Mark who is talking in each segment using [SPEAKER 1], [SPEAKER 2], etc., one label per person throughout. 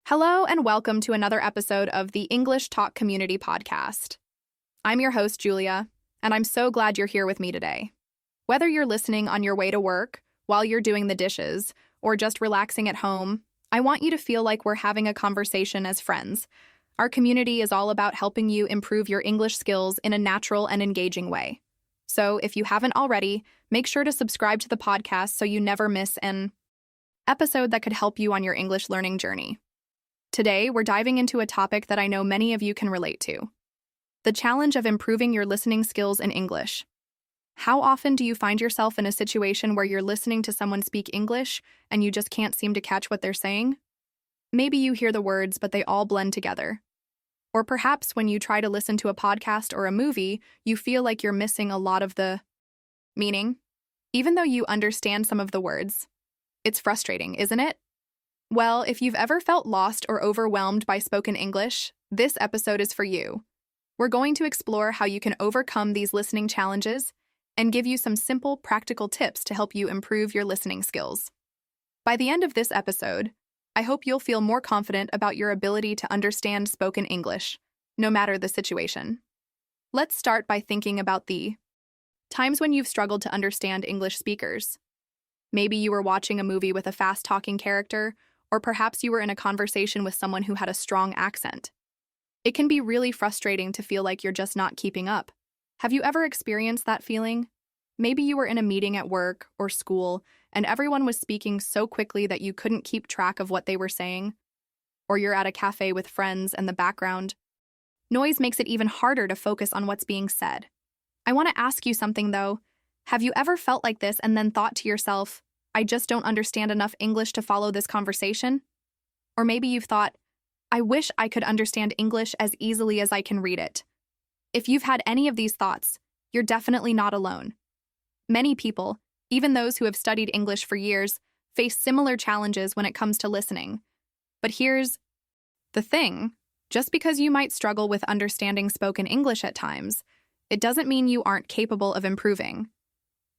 [SPEAKER 1] Hello and welcome to another episode of the English Talk Community Podcast. I'm your host, Julia, and I'm so glad you're here with me today. Whether you're listening on your way to work, while you're doing the dishes, or just relaxing at home, I want you to feel like we're having a conversation as friends. Our community is all about helping you improve your English skills in a natural and engaging way. So if you haven't already, make sure to subscribe to the podcast so you never miss an episode that could help you on your English learning journey. Today, we're diving into a topic that I know many of you can relate to: the challenge of improving your listening skills in English. How often do you find yourself in a situation where you're listening to someone speak English and you just can't seem to catch what they're saying? Maybe you hear the words, but they all blend together. Or perhaps when you try to listen to a podcast or a movie, you feel like you're missing a lot of the meaning, even though you understand some of the words. It's frustrating, isn't it? Well, if you've ever felt lost or overwhelmed by spoken English, this episode is for you. We're going to explore how you can overcome these listening challenges and give you some simple, practical tips to help you improve your listening skills. By the end of this episode, I hope you'll feel more confident about your ability to understand spoken English, no matter the situation. Let's start by thinking about the times when you've struggled to understand English speakers. Maybe you were watching a movie with a fast-talking character, or perhaps you were in a conversation with someone who had a strong accent. It can be really frustrating to feel like you're just not keeping up. Have you ever experienced that feeling? Maybe you were in a meeting at work or school, and everyone was speaking so quickly that you couldn't keep track of what they were saying. Or you're at a cafe with friends and the background noise makes it even harder to focus on what's being said. I want to ask you something, though. Have you ever felt like this and then thought to yourself, I just don't understand enough English to follow this conversation? Or maybe you've thought, I wish I could understand English as easily as I can read it. If you've had any of these thoughts, you're definitely not alone. Many people, even those who have studied English for years, face similar challenges when it comes to listening. But here's the thing: just because you might struggle with understanding spoken English at times, it doesn't mean you aren't capable of improving.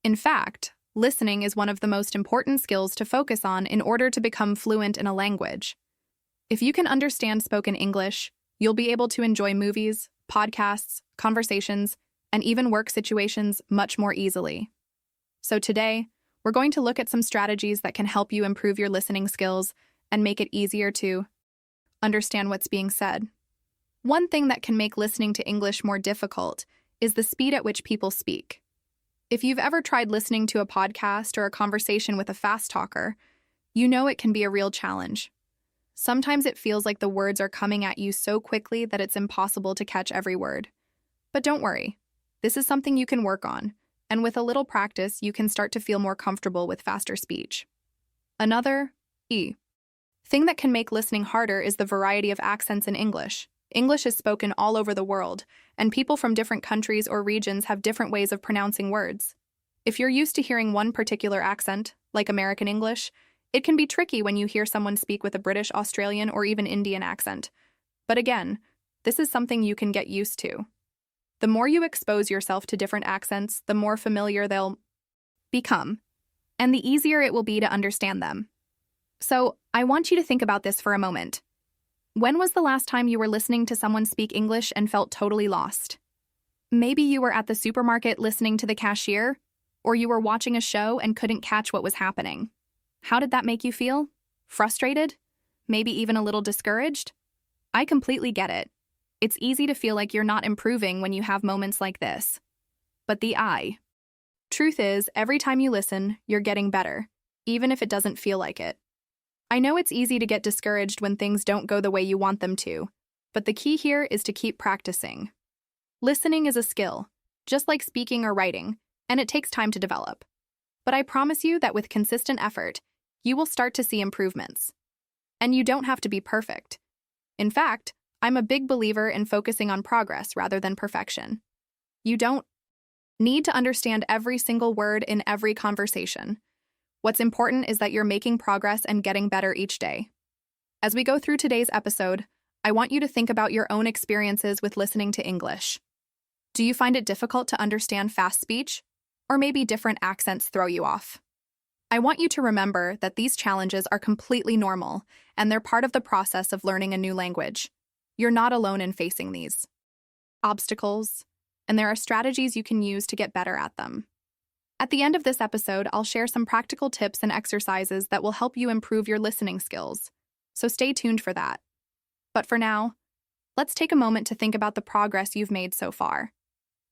[SPEAKER 1] In fact, listening is one of the most important skills to focus on in order to become fluent in a language. If you can understand spoken English, you'll be able to enjoy movies, podcasts, conversations, and even work situations much more easily. So today, we're going to look at some strategies that can help you improve your listening skills and make it easier to understand what's being said. One thing that can make listening to English more difficult is the speed at which people speak. If you've ever tried listening to a podcast or a conversation with a fast talker, you know it can be a real challenge. Sometimes it feels like the words are coming at you so quickly that it's impossible to catch every word. But don't worry, this is something you can work on, and with a little practice, you can start to feel more comfortable with faster speech. Another thing that can make listening harder is the variety of accents in English. English is spoken all over the world, and people from different countries or regions have different ways of pronouncing words. If you're used to hearing one particular accent, like American English, it can be tricky when you hear someone speak with a British, Australian, or even Indian accent. But again, this is something you can get used to. The more you expose yourself to different accents, the more familiar they'll become, and the easier it will be to understand them. So, I want you to think about this for a moment. When was the last time you were listening to someone speak English and felt totally lost? Maybe you were at the supermarket listening to the cashier, or you were watching a show and couldn't catch what was happening. How did that make you feel? Frustrated? Maybe even a little discouraged? I completely get it. It's easy to feel like you're not improving when you have moments like this. But truth is, every time you listen, you're getting better, even if it doesn't feel like it. I know it's easy to get discouraged when things don't go the way you want them to, but the key here is to keep practicing. Listening is a skill, just like speaking or writing, and it takes time to develop. But I promise you that with consistent effort, you will start to see improvements. And you don't have to be perfect. In fact, I'm a big believer in focusing on progress rather than perfection. You don't need to understand every single word in every conversation. What's important is that you're making progress and getting better each day. As we go through today's episode, I want you to think about your own experiences with listening to English. Do you find it difficult to understand fast speech? Or maybe different accents throw you off? I want you to remember that these challenges are completely normal, and they're part of the process of learning a new language. You're not alone in facing these obstacles, and there are strategies you can use to get better at them. At the end of this episode, I'll share some practical tips and exercises that will help you improve your listening skills, so stay tuned for that. But for now, let's take a moment to think about the progress you've made so far.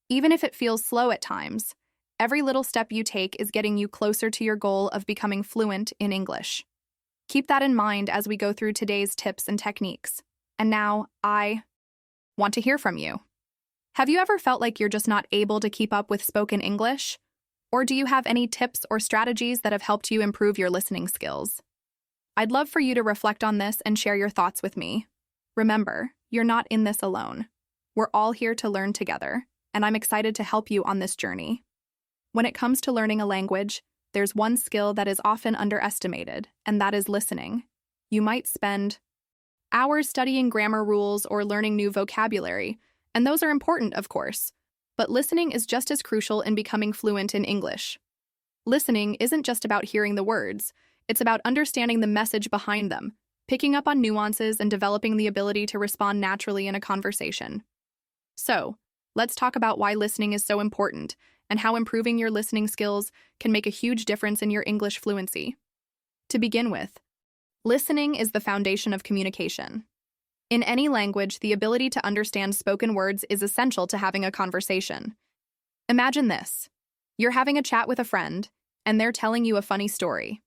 [SPEAKER 1] Even if it feels slow at times, every little step you take is getting you closer to your goal of becoming fluent in English. Keep that in mind as we go through today's tips and techniques. And now, I want to hear from you. Have you ever felt like you're just not able to keep up with spoken English? Or do you have any tips or strategies that have helped you improve your listening skills? I'd love for you to reflect on this and share your thoughts with me. Remember, you're not in this alone. We're all here to learn together, and I'm excited to help you on this journey. When it comes to learning a language, there's one skill that is often underestimated, and that is listening. You might spend hours studying grammar rules or learning new vocabulary, and those are important, of course. But listening is just as crucial in becoming fluent in English. Listening isn't just about hearing the words, it's about understanding the message behind them, picking up on nuances, and developing the ability to respond naturally in a conversation. So, let's talk about why listening is so important and how improving your listening skills can make a huge difference in your English fluency. To begin with, listening is the foundation of communication. In any language, the ability to understand spoken words is essential to having a conversation. Imagine this. You're having a chat with a friend, and they're telling you a funny story.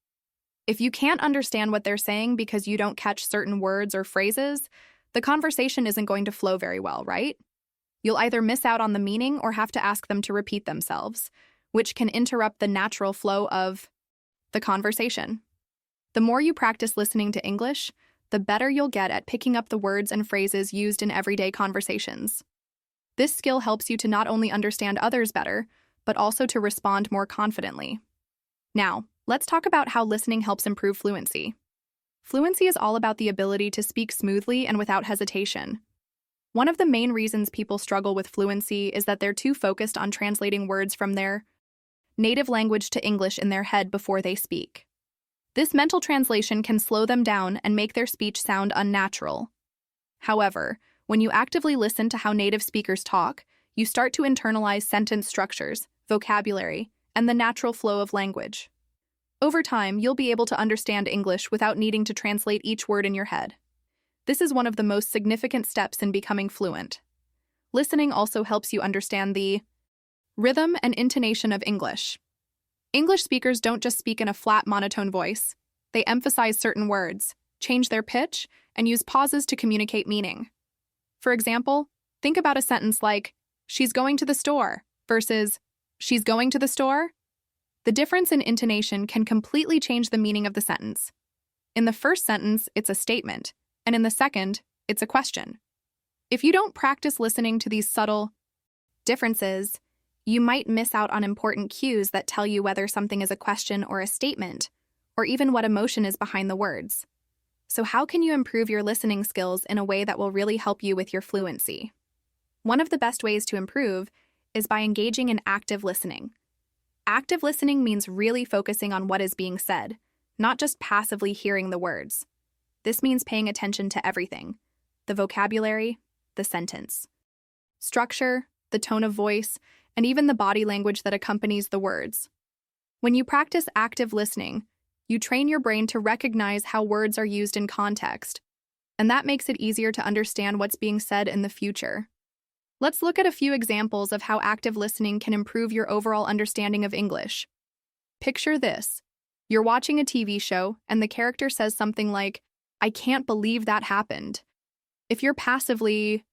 [SPEAKER 1] If you can't understand what they're saying because you don't catch certain words or phrases, the conversation isn't going to flow very well, right? You'll either miss out on the meaning or have to ask them to repeat themselves, which can interrupt the natural flow of the conversation. The more you practice listening to English, the better you'll get at picking up the words and phrases used in everyday conversations. This skill helps you to not only understand others better, but also to respond more confidently. Now, let's talk about how listening helps improve fluency. Fluency is all about the ability to speak smoothly and without hesitation. One of the main reasons people struggle with fluency is that they're too focused on translating words from their native language to English in their head before they speak. This mental translation can slow them down and make their speech sound unnatural. However, when you actively listen to how native speakers talk, you start to internalize sentence structures, vocabulary, and the natural flow of language. Over time, you'll be able to understand English without needing to translate each word in your head. This is one of the most significant steps in becoming fluent. Listening also helps you understand the rhythm and intonation of English. English speakers don't just speak in a flat, monotone voice. They emphasize certain words, change their pitch, and use pauses to communicate meaning. For example, think about a sentence like, "She's going to the store," versus, "She's going to the store." The difference in intonation can completely change the meaning of the sentence. In the first sentence, it's a statement, and in the second, it's a question. If you don't practice listening to these subtle differences, you might miss out on important cues that tell you whether something is a question or a statement, or even what emotion is behind the words. So how can you improve your listening skills in a way that will really help you with your fluency? One of the best ways to improve is by engaging in active listening. Active listening means really focusing on what is being said, not just passively hearing the words. This means paying attention to everything: the vocabulary, the sentence, structure, the tone of voice, and even the body language that accompanies the words. When you practice active listening, you train your brain to recognize how words are used in context, and that makes it easier to understand what's being said in the future. Let's look at a few examples of how active listening can improve your overall understanding of English. Picture this. You're watching a TV show, and the character says something like, "I can't believe that happened." If you're passively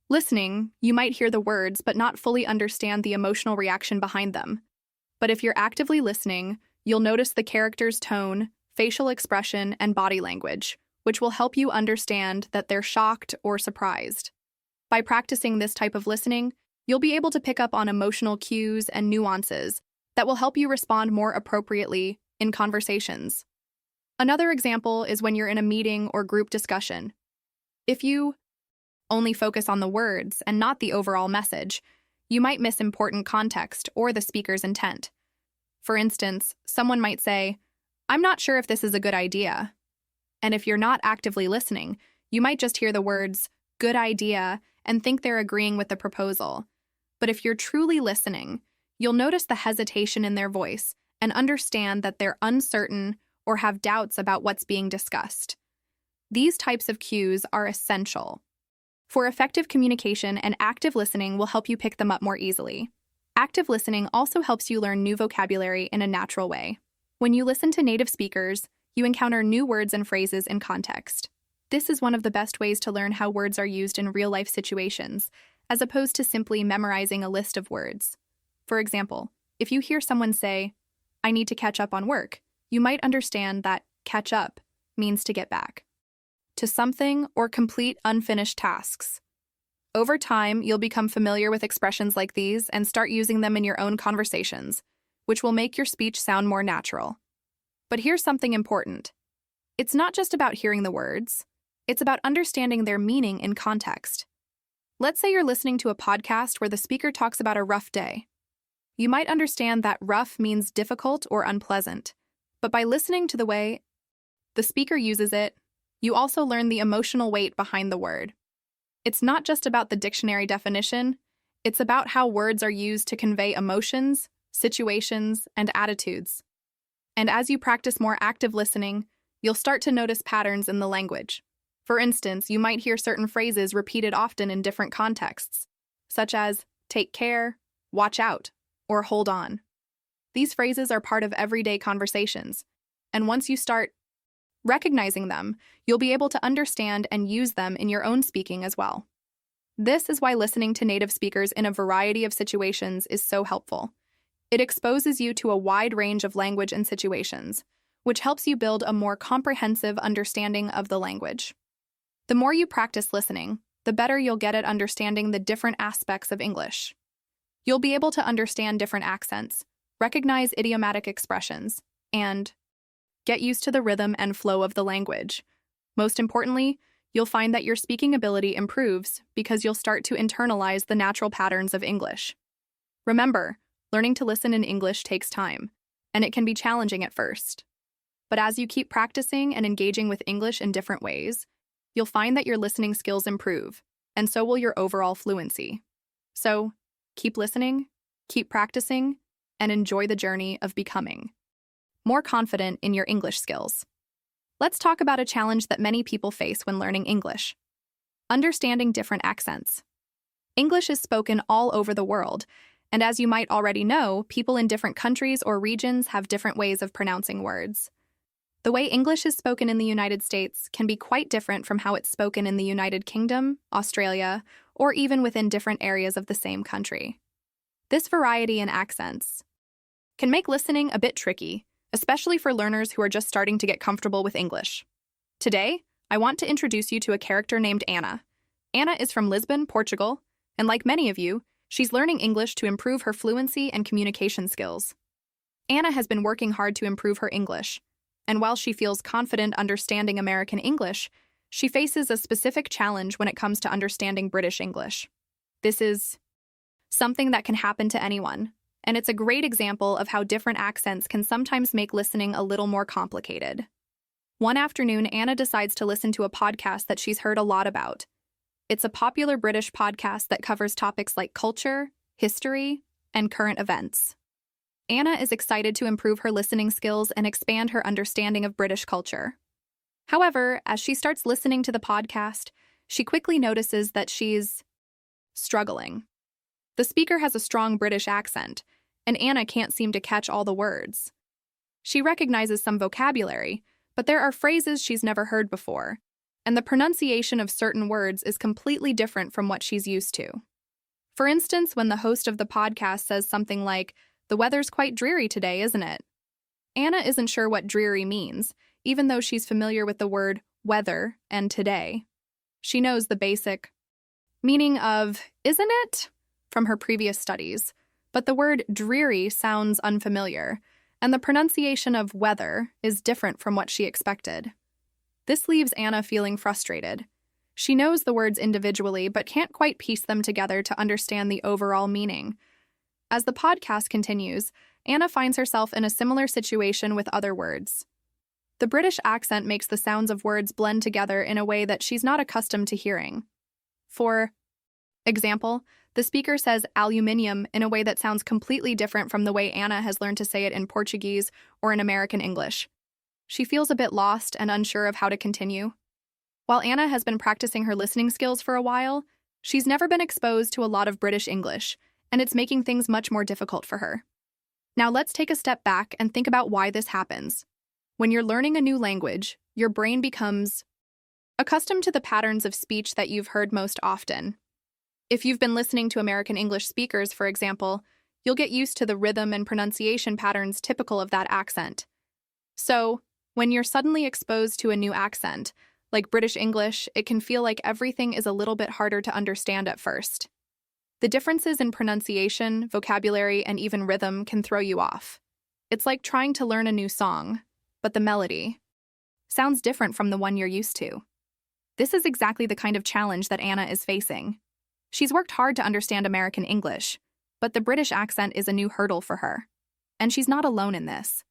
[SPEAKER 1] listening, you might hear the words but not fully understand the emotional reaction behind them. But if you're actively listening, you'll notice the character's tone, facial expression, and body language, which will help you understand that they're shocked or surprised. By practicing this type of listening, you'll be able to pick up on emotional cues and nuances that will help you respond more appropriately in conversations. Another example is when you're in a meeting or group discussion. If you only focus on the words and not the overall message, you might miss important context or the speaker's intent. For instance, someone might say, "I'm not sure if this is a good idea." And if you're not actively listening, you might just hear the words, "good idea," and think they're agreeing with the proposal. But if you're truly listening, you'll notice the hesitation in their voice and understand that they're uncertain or have doubts about what's being discussed. These types of cues are essential. For effective communication, and active listening will help you pick them up more easily. Active listening also helps you learn new vocabulary in a natural way. When you listen to native speakers, you encounter new words and phrases in context. This is one of the best ways to learn how words are used in real-life situations, as opposed to simply memorizing a list of words. For example, if you hear someone say, "I need to catch up on work," you might understand that catch up means to get back to something or complete unfinished tasks. Over time, you'll become familiar with expressions like these and start using them in your own conversations, which will make your speech sound more natural. But here's something important. It's not just about hearing the words, it's about understanding their meaning in context. Let's say you're listening to a podcast where the speaker talks about a rough day. You might understand that rough means difficult or unpleasant, but by listening to the way the speaker uses it, you also learn the emotional weight behind the word. It's not just about the dictionary definition, it's about how words are used to convey emotions, situations, and attitudes. And as you practice more active listening, you'll start to notice patterns in the language. For instance, you might hear certain phrases repeated often in different contexts, such as take care, watch out, or hold on. These phrases are part of everyday conversations, and once you start recognizing them, you'll be able to understand and use them in your own speaking as well. This is why listening to native speakers in a variety of situations is so helpful. It exposes you to a wide range of language and situations, which helps you build a more comprehensive understanding of the language. The more you practice listening, the better you'll get at understanding the different aspects of English. You'll be able to understand different accents, recognize idiomatic expressions, and get used to the rhythm and flow of the language. Most importantly, you'll find that your speaking ability improves because you'll start to internalize the natural patterns of English. Remember, learning to listen in English takes time, and it can be challenging at first. But as you keep practicing and engaging with English in different ways, you'll find that your listening skills improve, and so will your overall fluency. So, keep listening, keep practicing, and enjoy the journey of becoming more confident in your English skills. Let's talk about a challenge that many people face when learning English: understanding different accents. English is spoken all over the world, and as you might already know, people in different countries or regions have different ways of pronouncing words. The way English is spoken in the United States can be quite different from how it's spoken in the United Kingdom, Australia, or even within different areas of the same country. This variety in accents can make listening a bit tricky, especially for learners who are just starting to get comfortable with English. Today, I want to introduce you to a character named Anna. Anna is from Lisbon, Portugal, and like many of you, she's learning English to improve her fluency and communication skills. Anna has been working hard to improve her English, and while she feels confident understanding American English, she faces a specific challenge when it comes to understanding British English. This is something that can happen to anyone, and it's a great example of how different accents can sometimes make listening a little more complicated. One afternoon, Anna decides to listen to a podcast that she's heard a lot about. It's a popular British podcast that covers topics like culture, history, and current events. Anna is excited to improve her listening skills and expand her understanding of British culture. However, as she starts listening to the podcast, she quickly notices that she's struggling. The speaker has a strong British accent, and Anna can't seem to catch all the words. She recognizes some vocabulary, but there are phrases she's never heard before, and the pronunciation of certain words is completely different from what she's used to. For instance, when the host of the podcast says something like, "The weather's quite dreary today, isn't it?" Anna isn't sure what dreary means, even though she's familiar with the word weather and today. She knows the basic meaning of "isn't it?" from her previous studies, but the word dreary sounds unfamiliar, and the pronunciation of weather is different from what she expected. This leaves Anna feeling frustrated. She knows the words individually, but can't quite piece them together to understand the overall meaning. As the podcast continues, Anna finds herself in a similar situation with other words. The British accent makes the sounds of words blend together in a way that she's not accustomed to hearing. For example, the speaker says aluminium in a way that sounds completely different from the way Anna has learned to say it in Portuguese or in American English. She feels a bit lost and unsure of how to continue. While Anna has been practicing her listening skills for a while, she's never been exposed to a lot of British English, and it's making things much more difficult for her. Now let's take a step back and think about why this happens. When you're learning a new language, your brain becomes accustomed to the patterns of speech that you've heard most often. If you've been listening to American English speakers, for example, you'll get used to the rhythm and pronunciation patterns typical of that accent. So, when you're suddenly exposed to a new accent, like British English, it can feel like everything is a little bit harder to understand at first. The differences in pronunciation, vocabulary, and even rhythm can throw you off. It's like trying to learn a new song, but the melody sounds different from the one you're used to. This is exactly the kind of challenge that Anna is facing. She's worked hard to understand American English, but the British accent is a new hurdle for her. And she's not alone in this.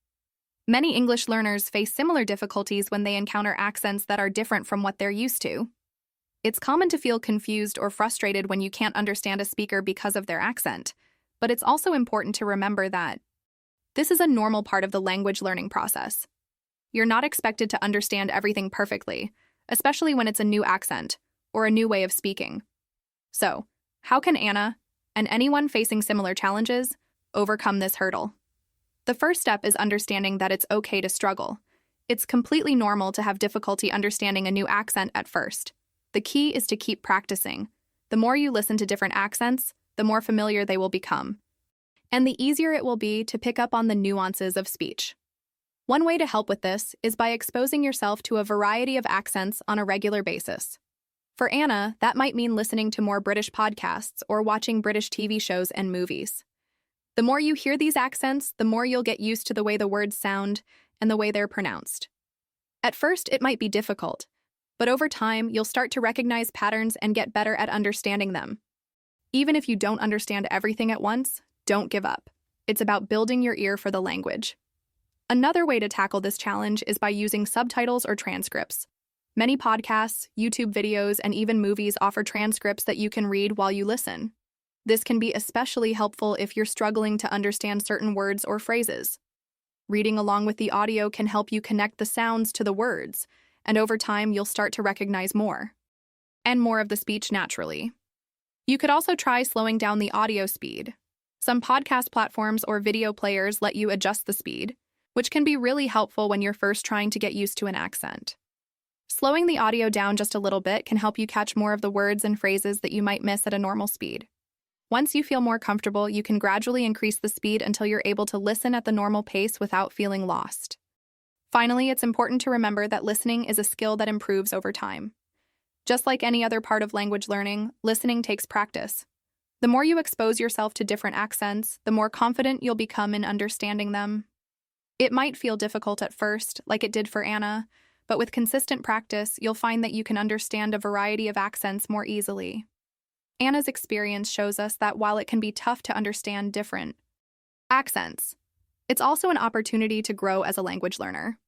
[SPEAKER 1] Many English learners face similar difficulties when they encounter accents that are different from what they're used to. It's common to feel confused or frustrated when you can't understand a speaker because of their accent, but it's also important to remember that this is a normal part of the language learning process. You're not expected to understand everything perfectly, especially when it's a new accent or a new way of speaking. So, how can Anna, and anyone facing similar challenges, overcome this hurdle? The first step is understanding that it's okay to struggle. It's completely normal to have difficulty understanding a new accent at first. The key is to keep practicing. The more you listen to different accents, the more familiar they will become. And the easier it will be to pick up on the nuances of speech. One way to help with this is by exposing yourself to a variety of accents on a regular basis. For Anna, that might mean listening to more British podcasts or watching British TV shows and movies. The more you hear these accents, the more you'll get used to the way the words sound and the way they're pronounced. At first, it might be difficult, but over time, you'll start to recognize patterns and get better at understanding them. Even if you don't understand everything at once, don't give up. It's about building your ear for the language. Another way to tackle this challenge is by using subtitles or transcripts. Many podcasts, YouTube videos, and even movies offer transcripts that you can read while you listen. This can be especially helpful if you're struggling to understand certain words or phrases. Reading along with the audio can help you connect the sounds to the words, and over time you'll start to recognize more and more of the speech naturally. You could also try slowing down the audio speed. Some podcast platforms or video players let you adjust the speed, which can be really helpful when you're first trying to get used to an accent. Slowing the audio down just a little bit can help you catch more of the words and phrases that you might miss at a normal speed. Once you feel more comfortable, you can gradually increase the speed until you're able to listen at the normal pace without feeling lost. Finally, it's important to remember that listening is a skill that improves over time. Just like any other part of language learning, listening takes practice. The more you expose yourself to different accents, the more confident you'll become in understanding them. It might feel difficult at first, like it did for Anna, but with consistent practice, you'll find that you can understand a variety of accents more easily. Anna's experience shows us that while it can be tough to understand different accents, it's also an opportunity to grow as a language learner.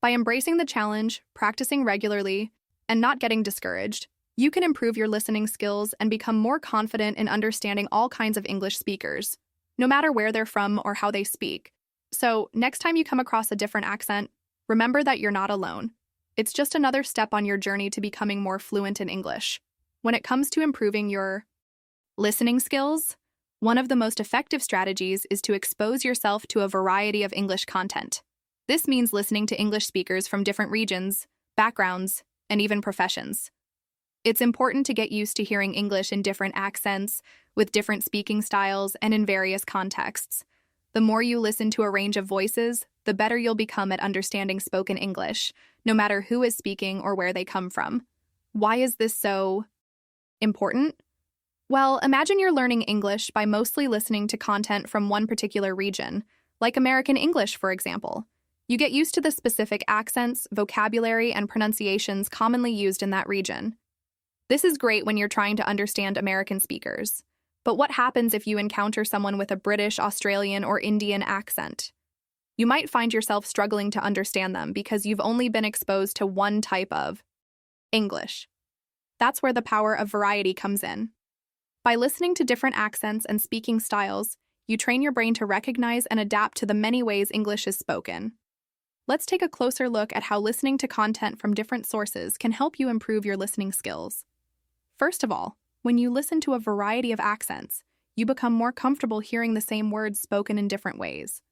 [SPEAKER 1] By embracing the challenge, practicing regularly, and not getting discouraged, you can improve your listening skills and become more confident in understanding all kinds of English speakers, no matter where they're from or how they speak. So, next time you come across a different accent, remember that you're not alone. It's just another step on your journey to becoming more fluent in English. When it comes to improving your listening skills, one of the most effective strategies is to expose yourself to a variety of English content. This means listening to English speakers from different regions, backgrounds, and even professions. It's important to get used to hearing English in different accents, with different speaking styles, and in various contexts. The more you listen to a range of voices, the better you'll become at understanding spoken English, no matter who is speaking or where they come from. Why is this so important? Well, imagine you're learning English by mostly listening to content from one particular region, like American English, for example. You get used to the specific accents, vocabulary, and pronunciations commonly used in that region. This is great when you're trying to understand American speakers. But what happens if you encounter someone with a British, Australian, or Indian accent? You might find yourself struggling to understand them because you've only been exposed to one type of English. That's where the power of variety comes in. By listening to different accents and speaking styles, you train your brain to recognize and adapt to the many ways English is spoken. Let's take a closer look at how listening to content from different sources can help you improve your listening skills. First of all, when you listen to a variety of accents, you become more comfortable hearing the same words spoken in different ways.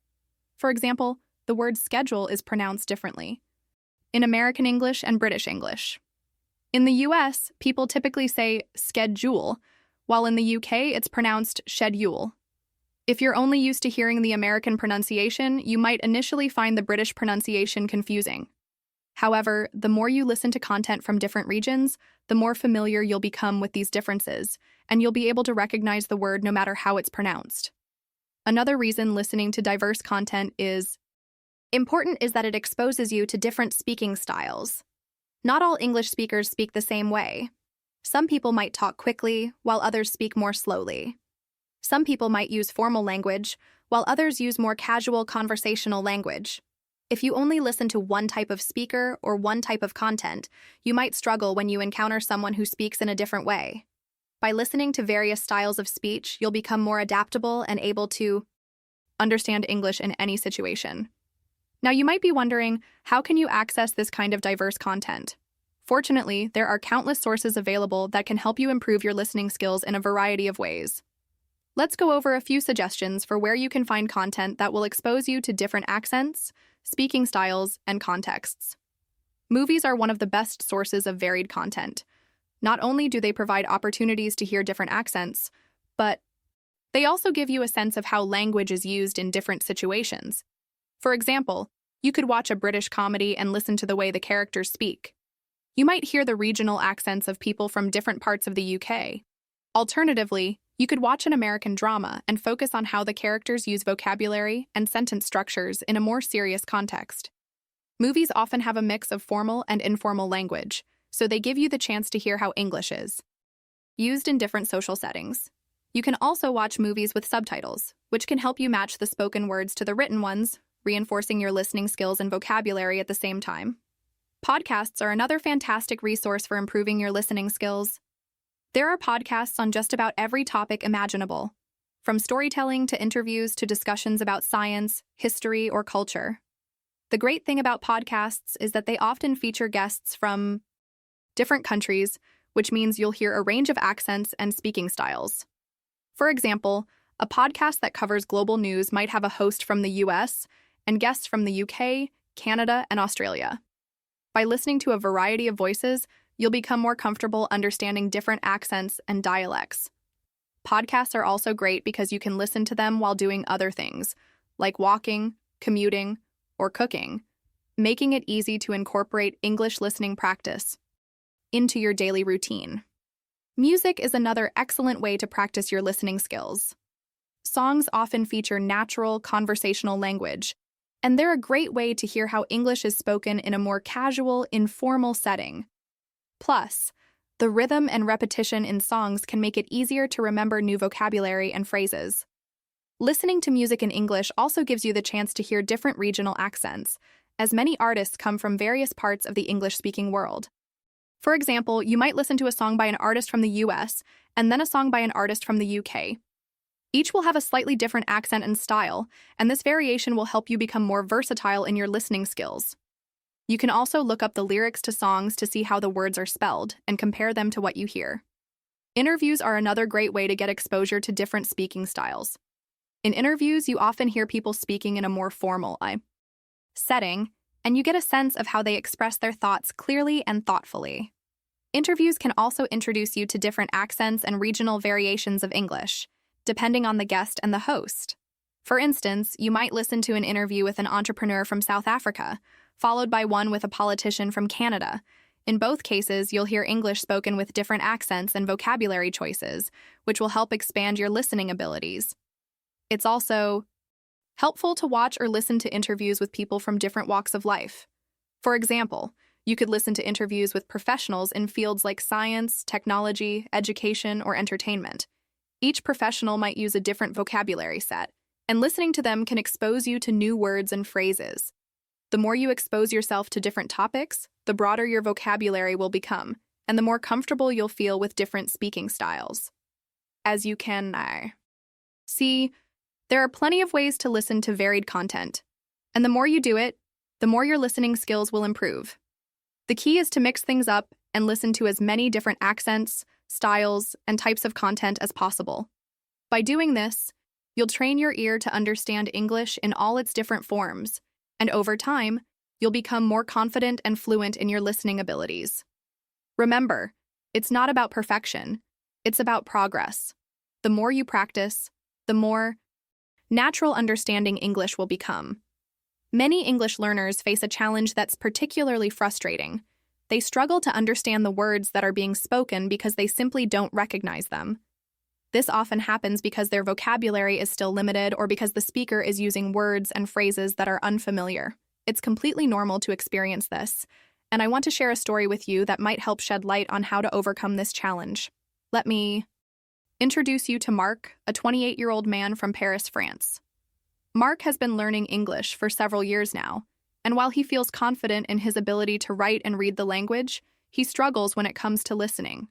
[SPEAKER 1] For example, the word schedule is pronounced differently in American English and British English. In the US, people typically say schedule, while in the UK, it's pronounced schedule. If you're only used to hearing the American pronunciation, you might initially find the British pronunciation confusing. However, the more you listen to content from different regions, the more familiar you'll become with these differences, and you'll be able to recognize the word no matter how it's pronounced. Another reason listening to diverse content is important is that it exposes you to different speaking styles. Not all English speakers speak the same way. Some people might talk quickly, while others speak more slowly. Some people might use formal language, while others use more casual conversational language. If you only listen to one type of speaker or one type of content, you might struggle when you encounter someone who speaks in a different way. By listening to various styles of speech, you'll become more adaptable and able to understand English in any situation. Now, you might be wondering, how can you access this kind of diverse content? Fortunately, there are countless sources available that can help you improve your listening skills in a variety of ways. Let's go over a few suggestions for where you can find content that will expose you to different accents, speaking styles, and contexts. Movies are one of the best sources of varied content. Not only do they provide opportunities to hear different accents, but they also give you a sense of how language is used in different situations. For example, you could watch a British comedy and listen to the way the characters speak. You might hear the regional accents of people from different parts of the UK. Alternatively, you could watch an American drama and focus on how the characters use vocabulary and sentence structures in a more serious context. Movies often have a mix of formal and informal language, so they give you the chance to hear how English is used in different social settings. You can also watch movies with subtitles, which can help you match the spoken words to the written ones, reinforcing your listening skills and vocabulary at the same time. Podcasts are another fantastic resource for improving your listening skills. There are podcasts on just about every topic imaginable, from storytelling to interviews to discussions about science, history, or culture. The great thing about podcasts is that they often feature guests from different countries, which means you'll hear a range of accents and speaking styles. For example, a podcast that covers global news might have a host from the US and guests from the UK, Canada, and Australia. By listening to a variety of voices, you'll become more comfortable understanding different accents and dialects. Podcasts are also great because you can listen to them while doing other things, like walking, commuting, or cooking, making it easy to incorporate English listening practice into your daily routine. Music is another excellent way to practice your listening skills. Songs often feature natural, conversational language, and they're a great way to hear how English is spoken in a more casual, informal setting. Plus, the rhythm and repetition in songs can make it easier to remember new vocabulary and phrases. Listening to music in English also gives you the chance to hear different regional accents, as many artists come from various parts of the English-speaking world. For example, you might listen to a song by an artist from the US and then a song by an artist from the UK. Each will have a slightly different accent and style, and this variation will help you become more versatile in your listening skills. You can also look up the lyrics to songs to see how the words are spelled and compare them to what you hear. Interviews are another great way to get exposure to different speaking styles. In interviews, you often hear people speaking in a more formal setting, and you get a sense of how they express their thoughts clearly and thoughtfully. Interviews can also introduce you to different accents and regional variations of English, depending on the guest and the host. For instance, you might listen to an interview with an entrepreneur from South Africa, followed by one with a politician from Canada. In both cases, you'll hear English spoken with different accents and vocabulary choices, which will help expand your listening abilities. It's also helpful to watch or listen to interviews with people from different walks of life. For example, you could listen to interviews with professionals in fields like science, technology, education, or entertainment. Each professional might use a different vocabulary set, and listening to them can expose you to new words and phrases. The more you expose yourself to different topics, the broader your vocabulary will become, and the more comfortable you'll feel with different speaking styles. As you can see, there are plenty of ways to listen to varied content, and the more you do it, the more your listening skills will improve. The key is to mix things up and listen to as many different accents, styles, and types of content as possible. By doing this, you'll train your ear to understand English in all its different forms, and over time, you'll become more confident and fluent in your listening abilities. Remember, it's not about perfection, it's about progress. The more you practice, the more natural understanding English will become. Many English learners face a challenge that's particularly frustrating. They struggle to understand the words that are being spoken because they simply don't recognize them. This often happens because their vocabulary is still limited or because the speaker is using words and phrases that are unfamiliar. It's completely normal to experience this, and I want to share a story with you that might help shed light on how to overcome this challenge. Let me introduce you to Mark, a 28-year-old man from Paris, France. Mark has been learning English for several years now, and while he feels confident in his ability to write and read the language, he struggles when it comes to listening.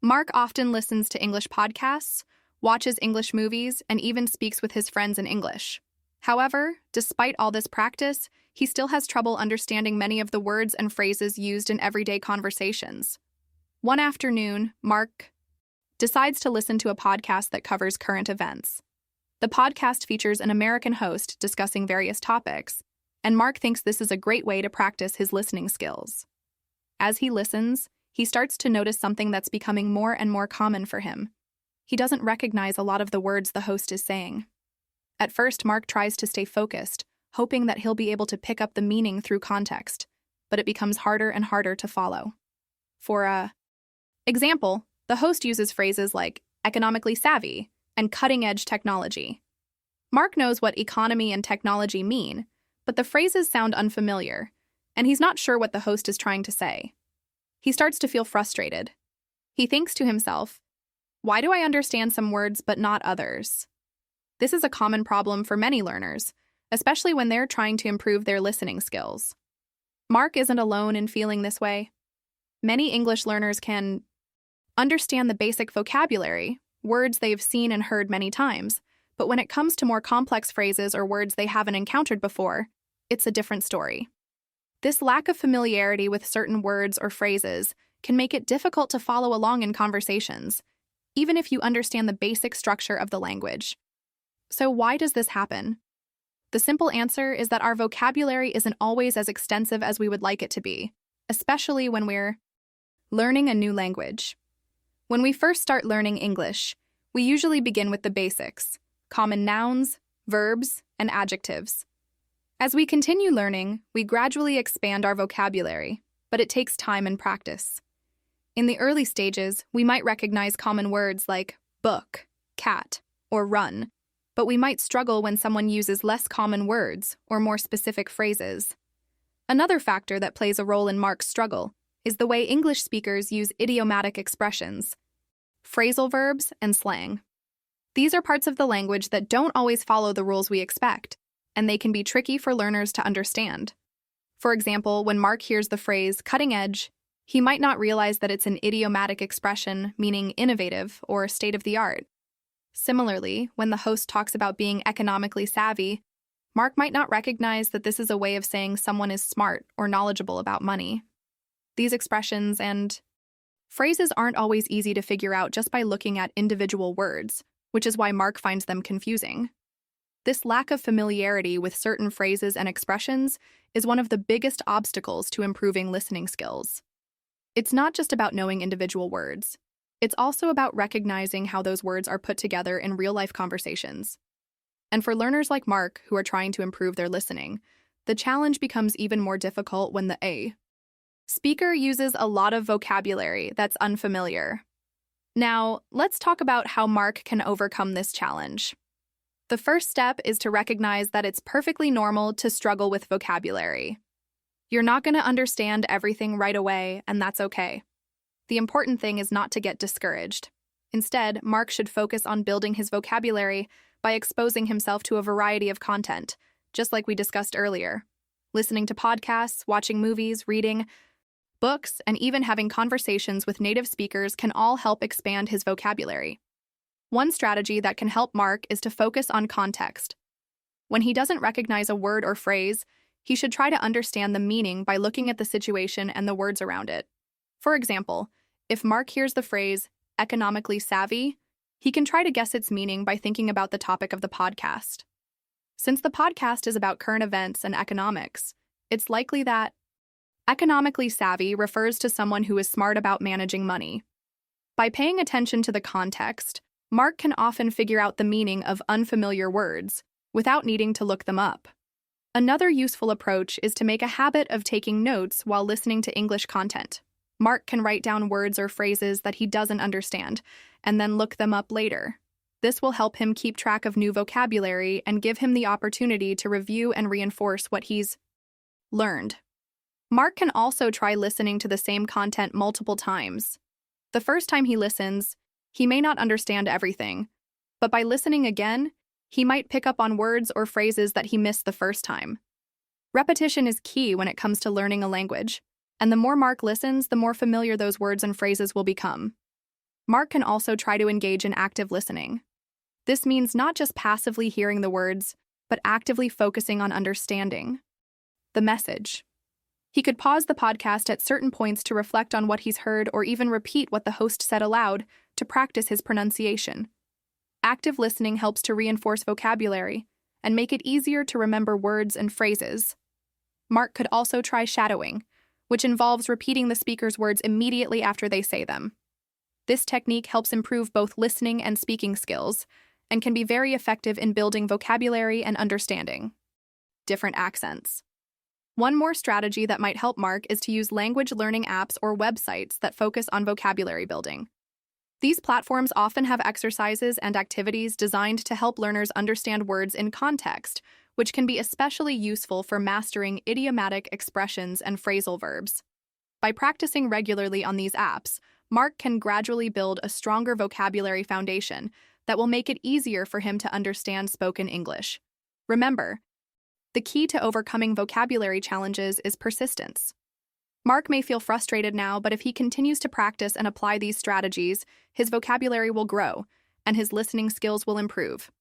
[SPEAKER 1] Mark often listens to English podcasts, watches English movies, and even speaks with his friends in English. However, despite all this practice, he still has trouble understanding many of the words and phrases used in everyday conversations. One afternoon, Mark decides to listen to a podcast that covers current events. The podcast features an American host discussing various topics, and Mark thinks this is a great way to practice his listening skills. As he listens, he starts to notice something that's becoming more and more common for him. He doesn't recognize a lot of the words the host is saying. At first, Mark tries to stay focused, hoping that he'll be able to pick up the meaning through context, but it becomes harder and harder to follow. For example, the host uses phrases like economically savvy and cutting-edge technology. Mark knows what economy and technology mean, but the phrases sound unfamiliar, and he's not sure what the host is trying to say. He starts to feel frustrated. He thinks to himself, "Why do I understand some words but not others?" This is a common problem for many learners, especially when they're trying to improve their listening skills. Mark isn't alone in feeling this way. Many English learners can understand the basic vocabulary, words they've seen and heard many times, but when it comes to more complex phrases or words they haven't encountered before, it's a different story. This lack of familiarity with certain words or phrases can make it difficult to follow along in conversations, even if you understand the basic structure of the language. So why does this happen? The simple answer is that our vocabulary isn't always as extensive as we would like it to be, especially when we're learning a new language. When we first start learning English, we usually begin with the basics: common nouns, verbs, and adjectives. As we continue learning, we gradually expand our vocabulary, but it takes time and practice. In the early stages, we might recognize common words like book, cat, or run, but we might struggle when someone uses less common words or more specific phrases. Another factor that plays a role in Mark's struggle is the way English speakers use idiomatic expressions, phrasal verbs, and slang. These are parts of the language that don't always follow the rules we expect, and they can be tricky for learners to understand. For example, when Mark hears the phrase cutting edge, he might not realize that it's an idiomatic expression meaning innovative or state-of-the-art. Similarly, when the host talks about being economically savvy, Mark might not recognize that this is a way of saying someone is smart or knowledgeable about money. These expressions and phrases aren't always easy to figure out just by looking at individual words, which is why Mark finds them confusing. This lack of familiarity with certain phrases and expressions is one of the biggest obstacles to improving listening skills. It's not just about knowing individual words. It's also about recognizing how those words are put together in real-life conversations. And for learners like Mark who are trying to improve their listening, the challenge becomes even more difficult when the speaker uses a lot of vocabulary that's unfamiliar. Now, let's talk about how Mark can overcome this challenge. The first step is to recognize that it's perfectly normal to struggle with vocabulary. You're not going to understand everything right away, and that's okay. The important thing is not to get discouraged. Instead, Mark should focus on building his vocabulary by exposing himself to a variety of content, just like we discussed earlier. Listening to podcasts, watching movies, reading books, and even having conversations with native speakers can all help expand his vocabulary. One strategy that can help Mark is to focus on context. When he doesn't recognize a word or phrase, he should try to understand the meaning by looking at the situation and the words around it. For example, if Mark hears the phrase, economically savvy, he can try to guess its meaning by thinking about the topic of the podcast. Since the podcast is about current events and economics, it's likely that economically savvy refers to someone who is smart about managing money. By paying attention to the context, Mark can often figure out the meaning of unfamiliar words without needing to look them up. Another useful approach is to make a habit of taking notes while listening to English content. Mark can write down words or phrases that he doesn't understand and then look them up later. This will help him keep track of new vocabulary and give him the opportunity to review and reinforce what he's learned. Mark can also try listening to the same content multiple times. The first time he listens, he may not understand everything, but by listening again, he might pick up on words or phrases that he missed the first time. Repetition is key when it comes to learning a language, and the more Mark listens, the more familiar those words and phrases will become. Mark can also try to engage in active listening. This means not just passively hearing the words, but actively focusing on understanding the message. He could pause the podcast at certain points to reflect on what he's heard or even repeat what the host said aloud to practice his pronunciation. Active listening helps to reinforce vocabulary and make it easier to remember words and phrases. Mark could also try shadowing, which involves repeating the speaker's words immediately after they say them. This technique helps improve both listening and speaking skills and can be very effective in building vocabulary and understanding different accents. One more strategy that might help Mark is to use language learning apps or websites that focus on vocabulary building. These platforms often have exercises and activities designed to help learners understand words in context, which can be especially useful for mastering idiomatic expressions and phrasal verbs. By practicing regularly on these apps, Mark can gradually build a stronger vocabulary foundation that will make it easier for him to understand spoken English. Remember, the key to overcoming vocabulary challenges is persistence. Mark may feel frustrated now, but if he continues to practice and apply these strategies, his vocabulary will grow and his listening skills will improve.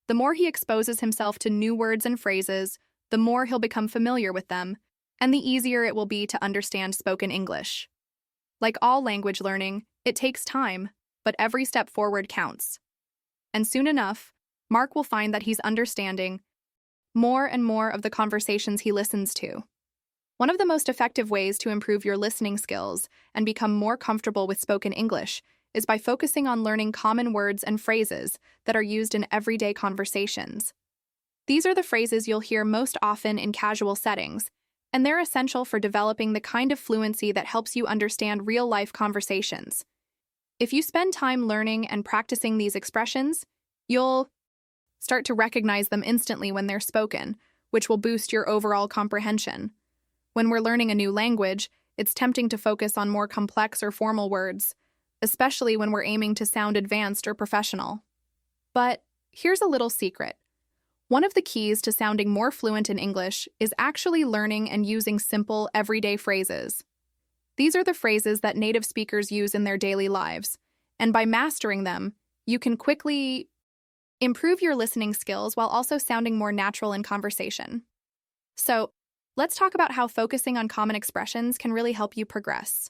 [SPEAKER 1] The more he exposes himself to new words and phrases, the more he'll become familiar with them, and the easier it will be to understand spoken English. Like all language learning, it takes time, but every step forward counts. And soon enough, Mark will find that he's understanding more and more of the conversations he listens to. One of the most effective ways to improve your listening skills and become more comfortable with spoken English is by focusing on learning common words and phrases that are used in everyday conversations. These are the phrases you'll hear most often in casual settings, and they're essential for developing the kind of fluency that helps you understand real-life conversations. If you spend time learning and practicing these expressions, you'll start to recognize them instantly when they're spoken, which will boost your overall comprehension. When we're learning a new language, it's tempting to focus on more complex or formal words, especially when we're aiming to sound advanced or professional. But here's a little secret. One of the keys to sounding more fluent in English is actually learning and using simple, everyday phrases. These are the phrases that native speakers use in their daily lives, and by mastering them, you can quickly improve your listening skills while also sounding more natural in conversation. So, let's talk about how focusing on common expressions can really help you progress.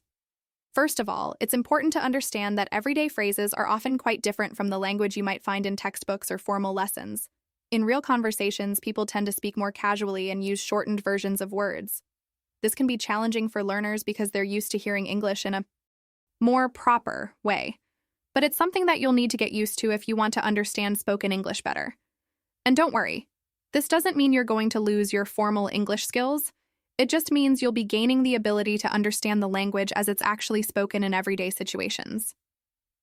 [SPEAKER 1] First of all, it's important to understand that everyday phrases are often quite different from the language you might find in textbooks or formal lessons. In real conversations, people tend to speak more casually and use shortened versions of words. This can be challenging for learners because they're used to hearing English in a more proper way. But it's something that you'll need to get used to if you want to understand spoken English better. And don't worry, this doesn't mean you're going to lose your formal English skills. It just means you'll be gaining the ability to understand the language as it's actually spoken in everyday situations.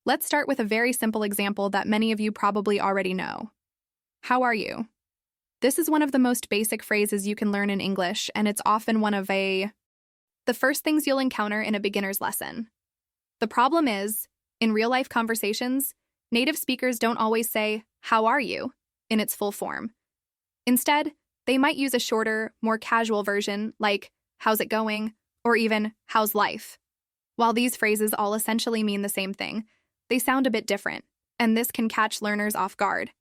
[SPEAKER 1] Let's start with a very simple example that many of you probably already know. How are you? This is one of the most basic phrases you can learn in English, and it's often one of the first things you'll encounter in a beginner's lesson. The problem is, In real-life conversations, native speakers don't always say, "How are you?" in its full form. Instead, they might use a shorter, more casual version like, "How's it going?" or even, "How's life?" While these phrases all essentially mean the same thing, they sound a bit different, and this can catch learners off guard.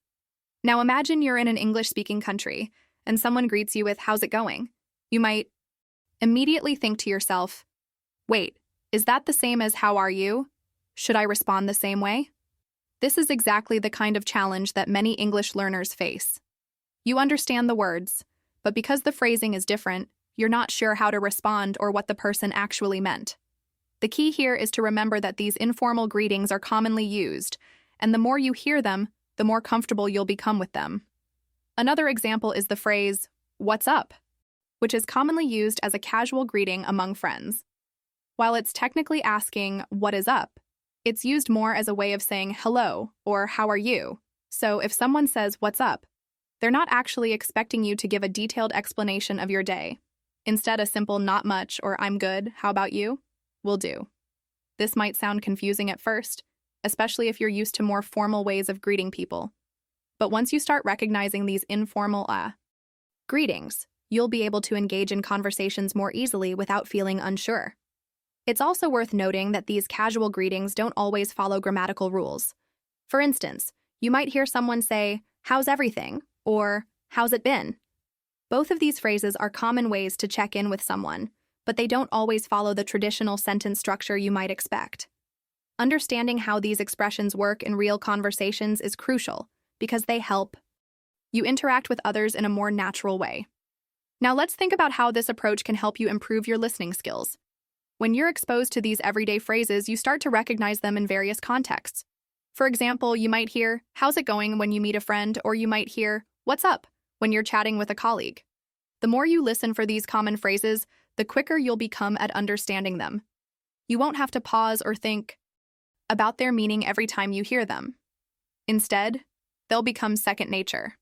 [SPEAKER 1] Now imagine you're in an English-speaking country, and someone greets you with, "How's it going?" You might immediately think to yourself, "Wait, is that the same as 'How are you?' Should I respond the same way?" This is exactly the kind of challenge that many English learners face. You understand the words, but because the phrasing is different, you're not sure how to respond or what the person actually meant. The key here is to remember that these informal greetings are commonly used, and the more you hear them, the more comfortable you'll become with them. Another example is the phrase, "What's up?" which is commonly used as a casual greeting among friends. While it's technically asking, "What is up?" it's used more as a way of saying hello or "How are you?" So if someone says, "What's up?" they're not actually expecting you to give a detailed explanation of your day. Instead, a simple "not much" or "I'm good, how about you?" will do. This might sound confusing at first, especially if you're used to more formal ways of greeting people. But once you start recognizing these informal greetings, you'll be able to engage in conversations more easily without feeling unsure. It's also worth noting that these casual greetings don't always follow grammatical rules. For instance, you might hear someone say, "How's everything?" or "How's it been?" Both of these phrases are common ways to check in with someone, but they don't always follow the traditional sentence structure you might expect. Understanding how these expressions work in real conversations is crucial because they help you interact with others in a more natural way. Now let's think about how this approach can help you improve your listening skills. When you're exposed to these everyday phrases, you start to recognize them in various contexts. For example, you might hear, "How's it going?" when you meet a friend, or you might hear, "What's up?" when you're chatting with a colleague. The more you listen for these common phrases, the quicker you'll become at understanding them. You won't have to pause or think about their meaning every time you hear them. Instead, they'll become second nature.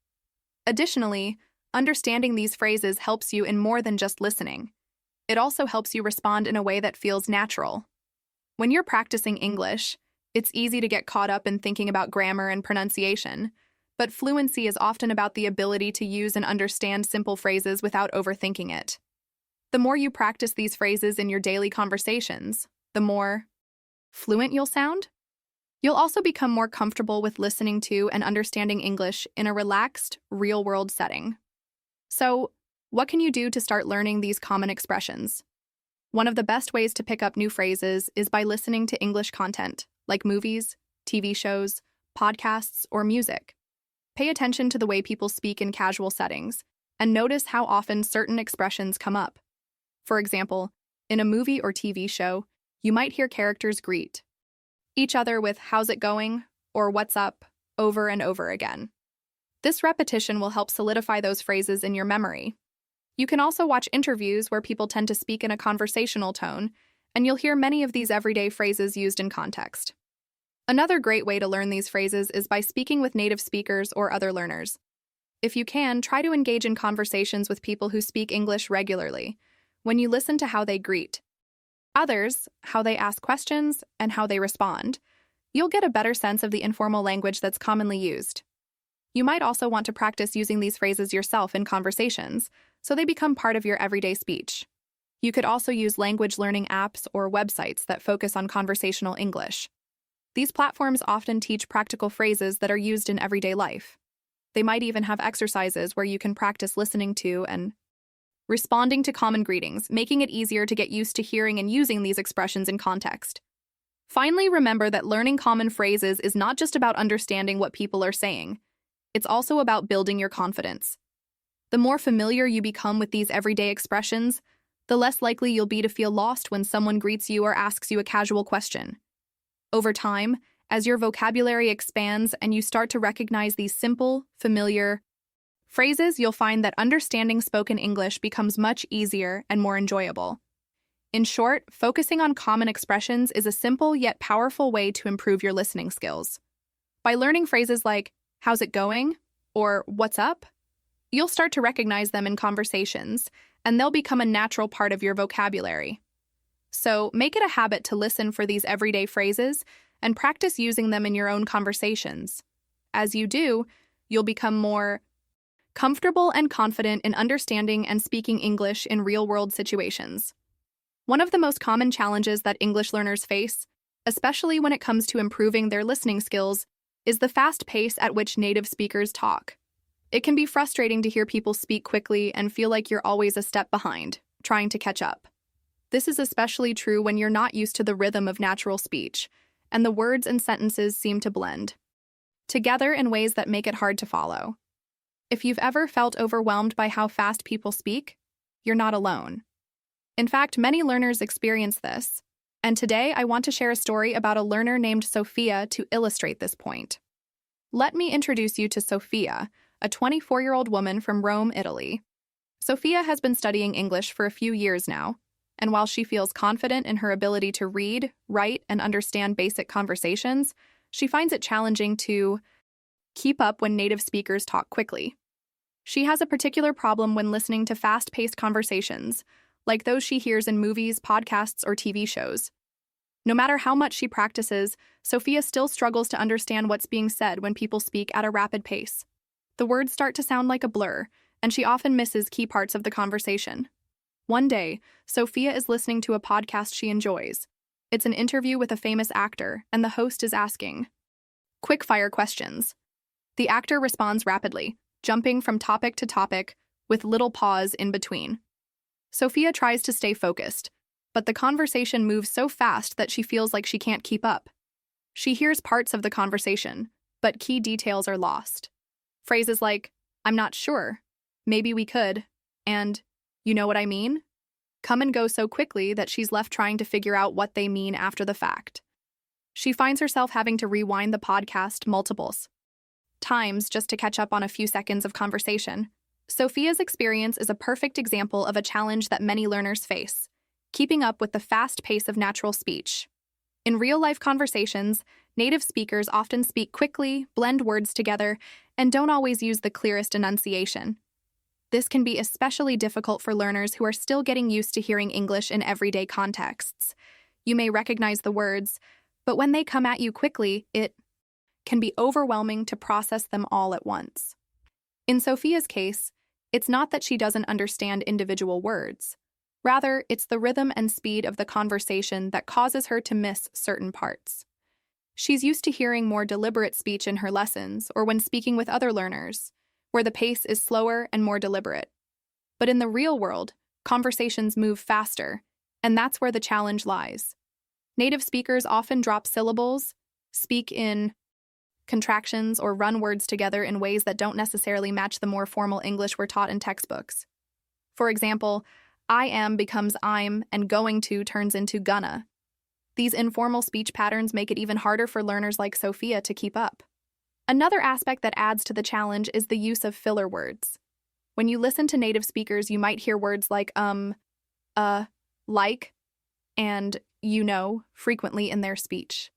[SPEAKER 1] Additionally, understanding these phrases helps you in more than just listening. It also helps you respond in a way that feels natural. When you're practicing English, it's easy to get caught up in thinking about grammar and pronunciation, but fluency is often about the ability to use and understand simple phrases without overthinking it. The more you practice these phrases in your daily conversations, the more fluent you'll sound. You'll also become more comfortable with listening to and understanding English in a relaxed, real-world setting. So, what can you do to start learning these common expressions? One of the best ways to pick up new phrases is by listening to English content, like movies, TV shows, podcasts, or music. Pay attention to the way people speak in casual settings, and notice how often certain expressions come up. For example, in a movie or TV show, you might hear characters greet each other with "How's it going?" or "What's up?" over and over again. This repetition will help solidify those phrases in your memory. You can also watch interviews where people tend to speak in a conversational tone, and you'll hear many of these everyday phrases used in context. Another great way to learn these phrases is by speaking with native speakers or other learners. If you can, try to engage in conversations with people who speak English regularly. When you listen to how they greet others, how they ask questions, and how they respond, you'll get a better sense of the informal language that's commonly used. You might also want to practice using these phrases yourself in conversations, so they become part of your everyday speech. You could also use language learning apps or websites that focus on conversational English. These platforms often teach practical phrases that are used in everyday life. They might even have exercises where you can practice listening to and responding to common greetings, making it easier to get used to hearing and using these expressions in context. Finally, remember that learning common phrases is not just about understanding what people are saying. It's also about building your confidence. The more familiar you become with these everyday expressions, the less likely you'll be to feel lost when someone greets you or asks you a casual question. Over time, as your vocabulary expands and you start to recognize these simple, familiar phrases, you'll find that understanding spoken English becomes much easier and more enjoyable. In short, focusing on common expressions is a simple yet powerful way to improve your listening skills. By learning phrases like, "How's it going?" or "What's up?" you'll start to recognize them in conversations, and they'll become a natural part of your vocabulary. So make it a habit to listen for these everyday phrases and practice using them in your own conversations. As you do, you'll become more comfortable and confident in understanding and speaking English in real-world situations. One of the most common challenges that English learners face, especially when it comes to improving their listening skills, is the fast pace at which native speakers talk. It can be frustrating to hear people speak quickly and feel like you're always a step behind, trying to catch up. This is especially true when you're not used to the rhythm of natural speech, and the words and sentences seem to blend together in ways that make it hard to follow. If you've ever felt overwhelmed by how fast people speak, you're not alone. In fact, many learners experience this, and today I want to share a story about a learner named Sophia to illustrate this point. Let me introduce you to Sophia, a 24-year-old woman from Rome, Italy. Sophia has been studying English for a few years now, and while she feels confident in her ability to read, write, and understand basic conversations, she finds it challenging to keep up when native speakers talk quickly. She has a particular problem when listening to fast-paced conversations, like those she hears in movies, podcasts, or TV shows. No matter how much she practices, Sophia still struggles to understand what's being said when people speak at a rapid pace. The words start to sound like a blur, and she often misses key parts of the conversation. One day, Sophia is listening to a podcast she enjoys. It's an interview with a famous actor, and the host is asking quick-fire questions. The actor responds rapidly, jumping from topic to topic, with little pause in between. Sophia tries to stay focused, but the conversation moves so fast that she feels like she can't keep up. She hears parts of the conversation, but key details are lost. Phrases like, "I'm not sure," "maybe we could," and "you know what I mean?" come and go so quickly that she's left trying to figure out what they mean after the fact. She finds herself having to rewind the podcast multiple times just to catch up on a few seconds of conversation. Sophia's experience is a perfect example of a challenge that many learners face, keeping up with the fast pace of natural speech. In real-life conversations, native speakers often speak quickly, blend words together, and don't always use the clearest enunciation. This can be especially difficult for learners who are still getting used to hearing English in everyday contexts. You may recognize the words, but when they come at you quickly, it can be overwhelming to process them all at once. In Sophia's case, it's not that she doesn't understand individual words. Rather, it's the rhythm and speed of the conversation that causes her to miss certain parts. She's used to hearing more deliberate speech in her lessons or when speaking with other learners, where the pace is slower and more deliberate. But in the real world, conversations move faster, and that's where the challenge lies. Native speakers often drop syllables, speak in contractions, or run words together in ways that don't necessarily match the more formal English we're taught in textbooks. For example, I am becomes I'm, and going to turns into gonna. These informal speech patterns make it even harder for learners like Sophia to keep up. Another aspect that adds to the challenge is the use of filler words. When you listen to native speakers, you might hear words like like, and you know frequently in their speech.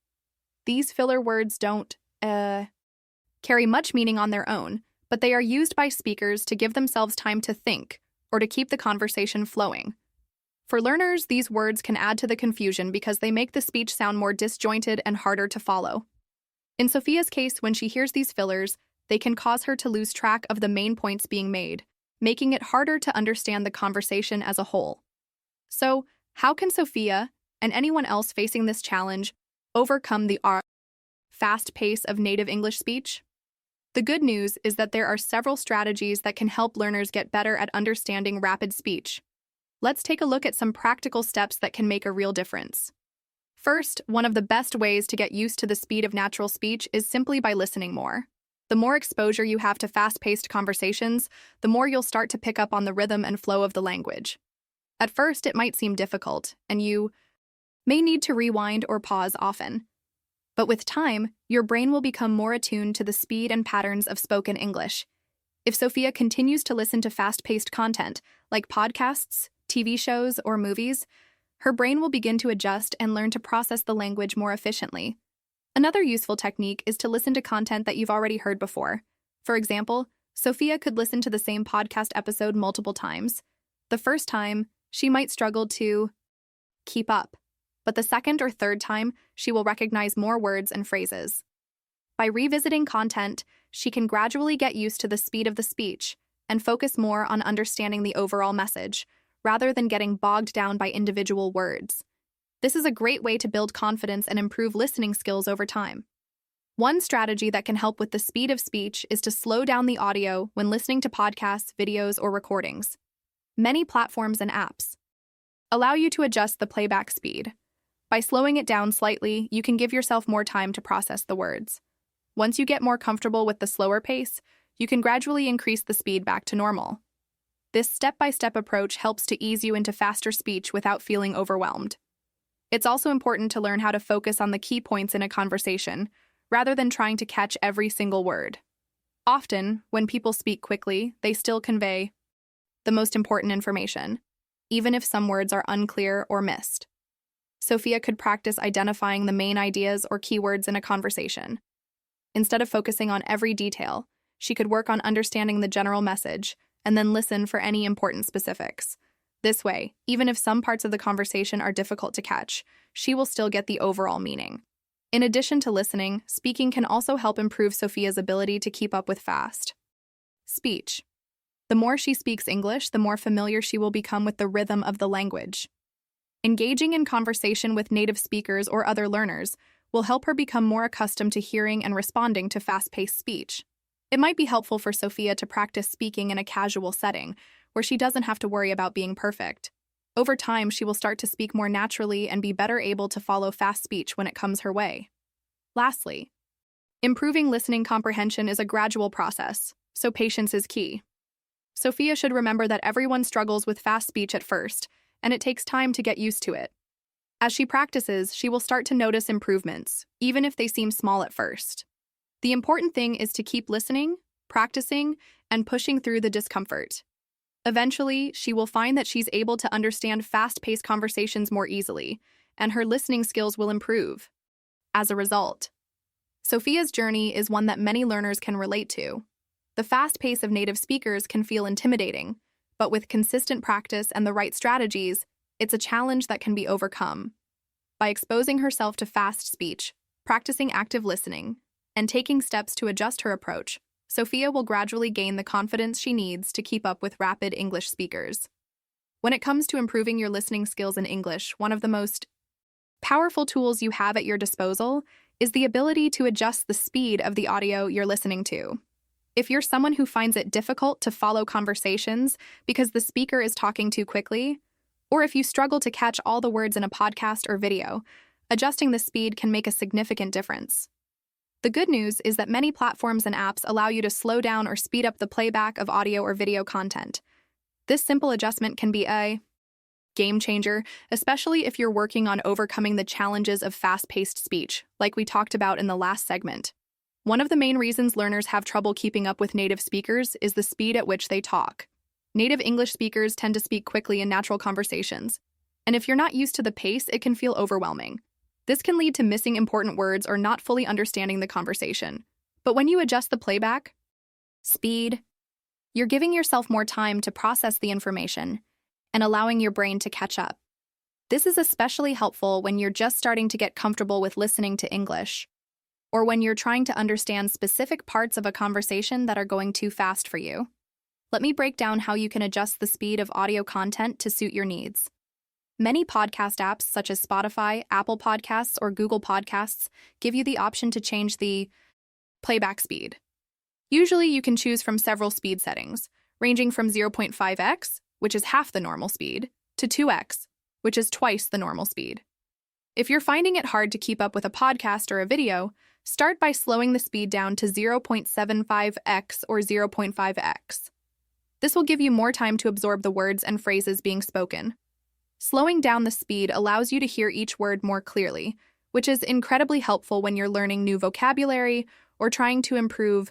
[SPEAKER 1] These filler words don't carry much meaning on their own, but they are used by speakers to give themselves time to think or to keep the conversation flowing. For learners, these words can add to the confusion because they make the speech sound more disjointed and harder to follow. In Sophia's case, when she hears these fillers, they can cause her to lose track of the main points being made, making it harder to understand the conversation as a whole. So, how can Sophia, and anyone else facing this challenge, overcome the fast pace of native English speech? The good news is that there are several strategies that can help learners get better at understanding rapid speech. Let's take a look at some practical steps that can make a real difference. First, one of the best ways to get used to the speed of natural speech is simply by listening more. The more exposure you have to fast-paced conversations, the more you'll start to pick up on the rhythm and flow of the language. At first, it might seem difficult, and you may need to rewind or pause often. But with time, your brain will become more attuned to the speed and patterns of spoken English. If Sophia continues to listen to fast-paced content, like podcasts, TV shows, or movies, her brain will begin to adjust and learn to process the language more efficiently. Another useful technique is to listen to content that you've already heard before. For example, Sophia could listen to the same podcast episode multiple times. The first time, she might struggle to keep up, but the second or third time, she will recognize more words and phrases. By revisiting content, she can gradually get used to the speed of the speech and focus more on understanding the overall message, rather than getting bogged down by individual words. This is a great way to build confidence and improve listening skills over time. One strategy that can help with the speed of speech is to slow down the audio when listening to podcasts, videos, or recordings. Many platforms and apps allow you to adjust the playback speed. By slowing it down slightly, you can give yourself more time to process the words. Once you get more comfortable with the slower pace, you can gradually increase the speed back to normal. This step-by-step approach helps to ease you into faster speech without feeling overwhelmed. It's also important to learn how to focus on the key points in a conversation, rather than trying to catch every single word. Often, when people speak quickly, they still convey the most important information, even if some words are unclear or missed. Sophia could practice identifying the main ideas or keywords in a conversation. Instead of focusing on every detail, she could work on understanding the general message and then listen for any important specifics. This way, even if some parts of the conversation are difficult to catch, she will still get the overall meaning. In addition to listening, speaking can also help improve Sophia's ability to keep up with fast speech. The more she speaks English, the more familiar she will become with the rhythm of the language. Engaging in conversation with native speakers or other learners will help her become more accustomed to hearing and responding to fast-paced speech. It might be helpful for Sophia to practice speaking in a casual setting, where she doesn't have to worry about being perfect. Over time, she will start to speak more naturally and be better able to follow fast speech when it comes her way. Lastly, improving listening comprehension is a gradual process, so patience is key. Sophia should remember that everyone struggles with fast speech at first, and it takes time to get used to it. As she practices, she will start to notice improvements, even if they seem small at first. The important thing is to keep listening, practicing, and pushing through the discomfort. Eventually, she will find that she's able to understand fast-paced conversations more easily, and her listening skills will improve. As a result, Sophia's journey is one that many learners can relate to. The fast pace of native speakers can feel intimidating, but with consistent practice and the right strategies, it's a challenge that can be overcome. By exposing herself to fast speech, practicing active listening, and taking steps to adjust her approach, Sophia will gradually gain the confidence she needs to keep up with rapid English speakers. When it comes to improving your listening skills in English, one of the most powerful tools you have at your disposal is the ability to adjust the speed of the audio you're listening to. If you're someone who finds it difficult to follow conversations because the speaker is talking too quickly, or if you struggle to catch all the words in a podcast or video, adjusting the speed can make a significant difference. The good news is that many platforms and apps allow you to slow down or speed up the playback of audio or video content. This simple adjustment can be a game changer, especially if you're working on overcoming the challenges of fast-paced speech, like we talked about in the last segment. One of the main reasons learners have trouble keeping up with native speakers is the speed at which they talk. Native English speakers tend to speak quickly in natural conversations, and if you're not used to the pace, it can feel overwhelming. This can lead to missing important words or not fully understanding the conversation. But when you adjust the playback speed, you're giving yourself more time to process the information and allowing your brain to catch up. This is especially helpful when you're just starting to get comfortable with listening to English, or when you're trying to understand specific parts of a conversation that are going too fast for you. Let me break down how you can adjust the speed of audio content to suit your needs. Many podcast apps such as Spotify, Apple Podcasts, or Google Podcasts give you the option to change the playback speed. Usually you can choose from several speed settings, ranging from 0.5x, which is half the normal speed, to 2x, which is twice the normal speed. If you're finding it hard to keep up with a podcast or a video, start by slowing the speed down to 0.75x or 0.5x. This will give you more time to absorb the words and phrases being spoken. Slowing down the speed allows you to hear each word more clearly, which is incredibly helpful when you're learning new vocabulary or trying to improve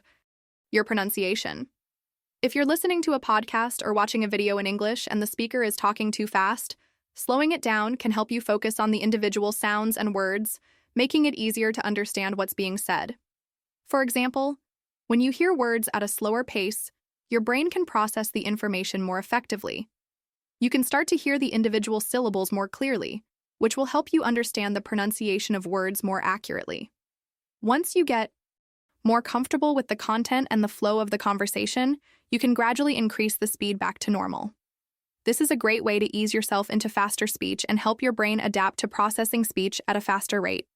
[SPEAKER 1] your pronunciation. If you're listening to a podcast or watching a video in English and the speaker is talking too fast, slowing it down can help you focus on the individual sounds and words, making it easier to understand what's being said. For example, when you hear words at a slower pace, your brain can process the information more effectively. You can start to hear the individual syllables more clearly, which will help you understand the pronunciation of words more accurately. Once you get more comfortable with the content and the flow of the conversation, you can gradually increase the speed back to normal. This is a great way to ease yourself into faster speech and help your brain adapt to processing speech at a faster rate.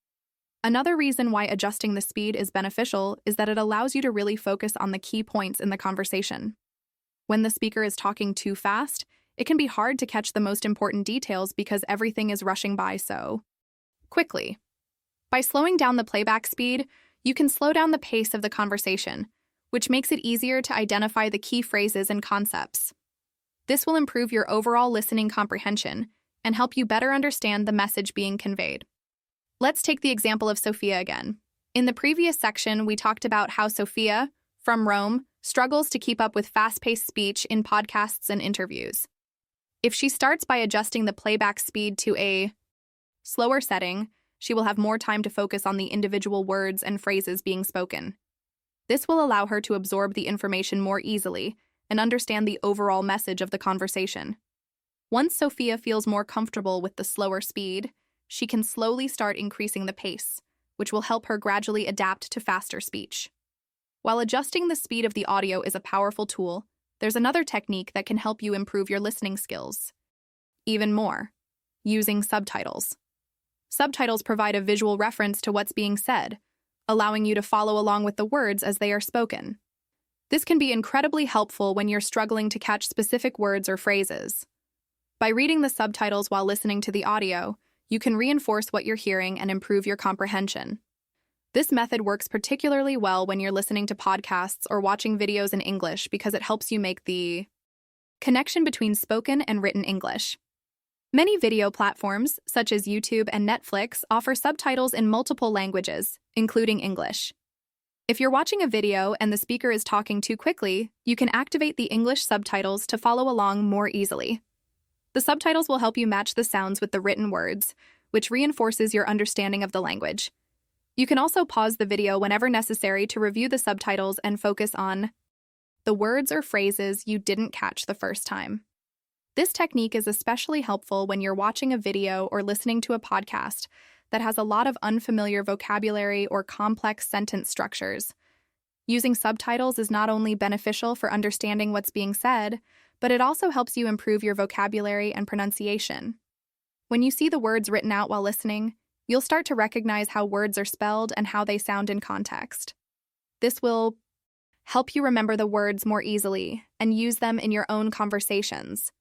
[SPEAKER 1] Another reason why adjusting the speed is beneficial is that it allows you to really focus on the key points in the conversation. When the speaker is talking too fast, it can be hard to catch the most important details because everything is rushing by so quickly. By slowing down the playback speed, you can slow down the pace of the conversation, which makes it easier to identify the key phrases and concepts. This will improve your overall listening comprehension and help you better understand the message being conveyed. Let's take the example of Sophia again. In the previous section, we talked about how Sophia, from Rome, struggles to keep up with fast-paced speech in podcasts and interviews. If she starts by adjusting the playback speed to a slower setting, she will have more time to focus on the individual words and phrases being spoken. This will allow her to absorb the information more easily and understand the overall message of the conversation. Once Sophia feels more comfortable with the slower speed, she can slowly start increasing the pace, which will help her gradually adapt to faster speech. While adjusting the speed of the audio is a powerful tool, there's another technique that can help you improve your listening skills. Even more, using subtitles. Subtitles provide a visual reference to what's being said, allowing you to follow along with the words as they are spoken. This can be incredibly helpful when you're struggling to catch specific words or phrases. By reading the subtitles while listening to the audio, you can reinforce what you're hearing and improve your comprehension. This method works particularly well when you're listening to podcasts or watching videos in English because it helps you make the connection between spoken and written English. Many video platforms, such as YouTube and Netflix, offer subtitles in multiple languages, including English. If you're watching a video and the speaker is talking too quickly, you can activate the English subtitles to follow along more easily. The subtitles will help you match the sounds with the written words, which reinforces your understanding of the language. You can also pause the video whenever necessary to review the subtitles and focus on the words or phrases you didn't catch the first time. This technique is especially helpful when you're watching a video or listening to a podcast that has a lot of unfamiliar vocabulary or complex sentence structures. Using subtitles is not only beneficial for understanding what's being said, but it also helps you improve your vocabulary and pronunciation. When you see the words written out while listening, you'll start to recognize how words are spelled and how they sound in context. This will help you remember the words more easily and use them in your own conversations.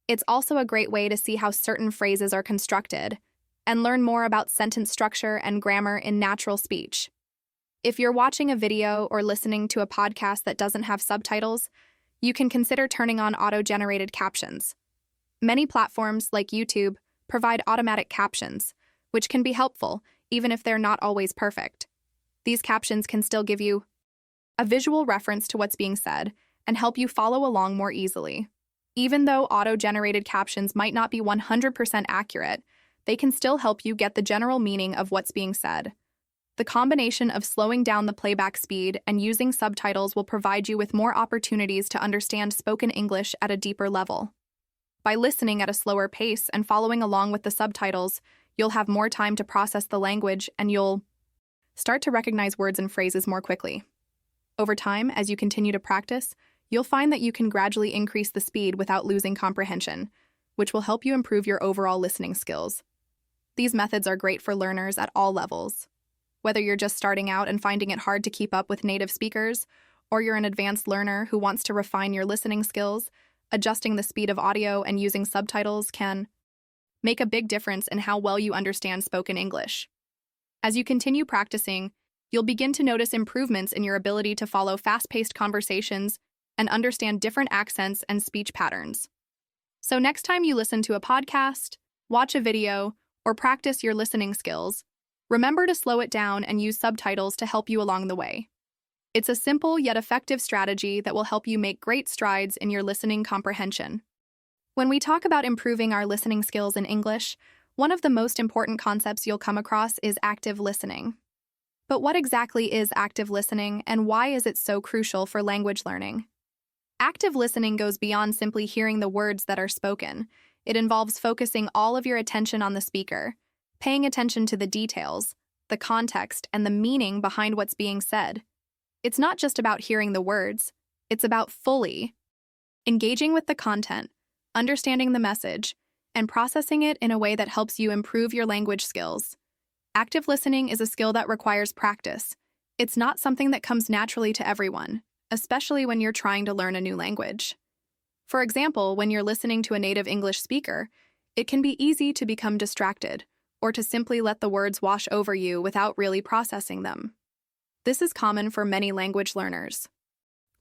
[SPEAKER 1] It's also a great way to see how certain phrases are constructed and learn more about sentence structure and grammar in natural speech. If you're watching a video or listening to a podcast that doesn't have subtitles, you can consider turning on auto-generated captions. Many platforms, like YouTube, provide automatic captions, which can be helpful, even if they're not always perfect. These captions can still give you a visual reference to what's being said and help you follow along more easily. Even though auto-generated captions might not be 100% accurate, they can still help you get the general meaning of what's being said. The combination of slowing down the playback speed and using subtitles will provide you with more opportunities to understand spoken English at a deeper level. By listening at a slower pace and following along with the subtitles, you'll have more time to process the language and you'll start to recognize words and phrases more quickly. Over time, as you continue to practice, you'll find that you can gradually increase the speed without losing comprehension, which will help you improve your overall listening skills. These methods are great for learners at all levels. Whether you're just starting out and finding it hard to keep up with native speakers, or you're an advanced learner who wants to refine your listening skills, adjusting the speed of audio and using subtitles can make a big difference in how well you understand spoken English. As you continue practicing, you'll begin to notice improvements in your ability to follow fast-paced conversations and understand different accents and speech patterns. So next time you listen to a podcast, watch a video, or practice your listening skills, remember to slow it down and use subtitles to help you along the way. It's a simple yet effective strategy that will help you make great strides in your listening comprehension. When we talk about improving our listening skills in English, one of the most important concepts you'll come across is active listening. But what exactly is active listening, and why is it so crucial for language learning? Active listening goes beyond simply hearing the words that are spoken. It involves focusing all of your attention on the speaker, paying attention to the details, the context, and the meaning behind what's being said. It's not just about hearing the words, it's about fully engaging with the content, understanding the message, and processing it in a way that helps you improve your language skills. Active listening is a skill that requires practice. It's not something that comes naturally to everyone, especially when you're trying to learn a new language. For example, when you're listening to a native English speaker, it can be easy to become distracted or to simply let the words wash over you without really processing them. This is common for many language learners.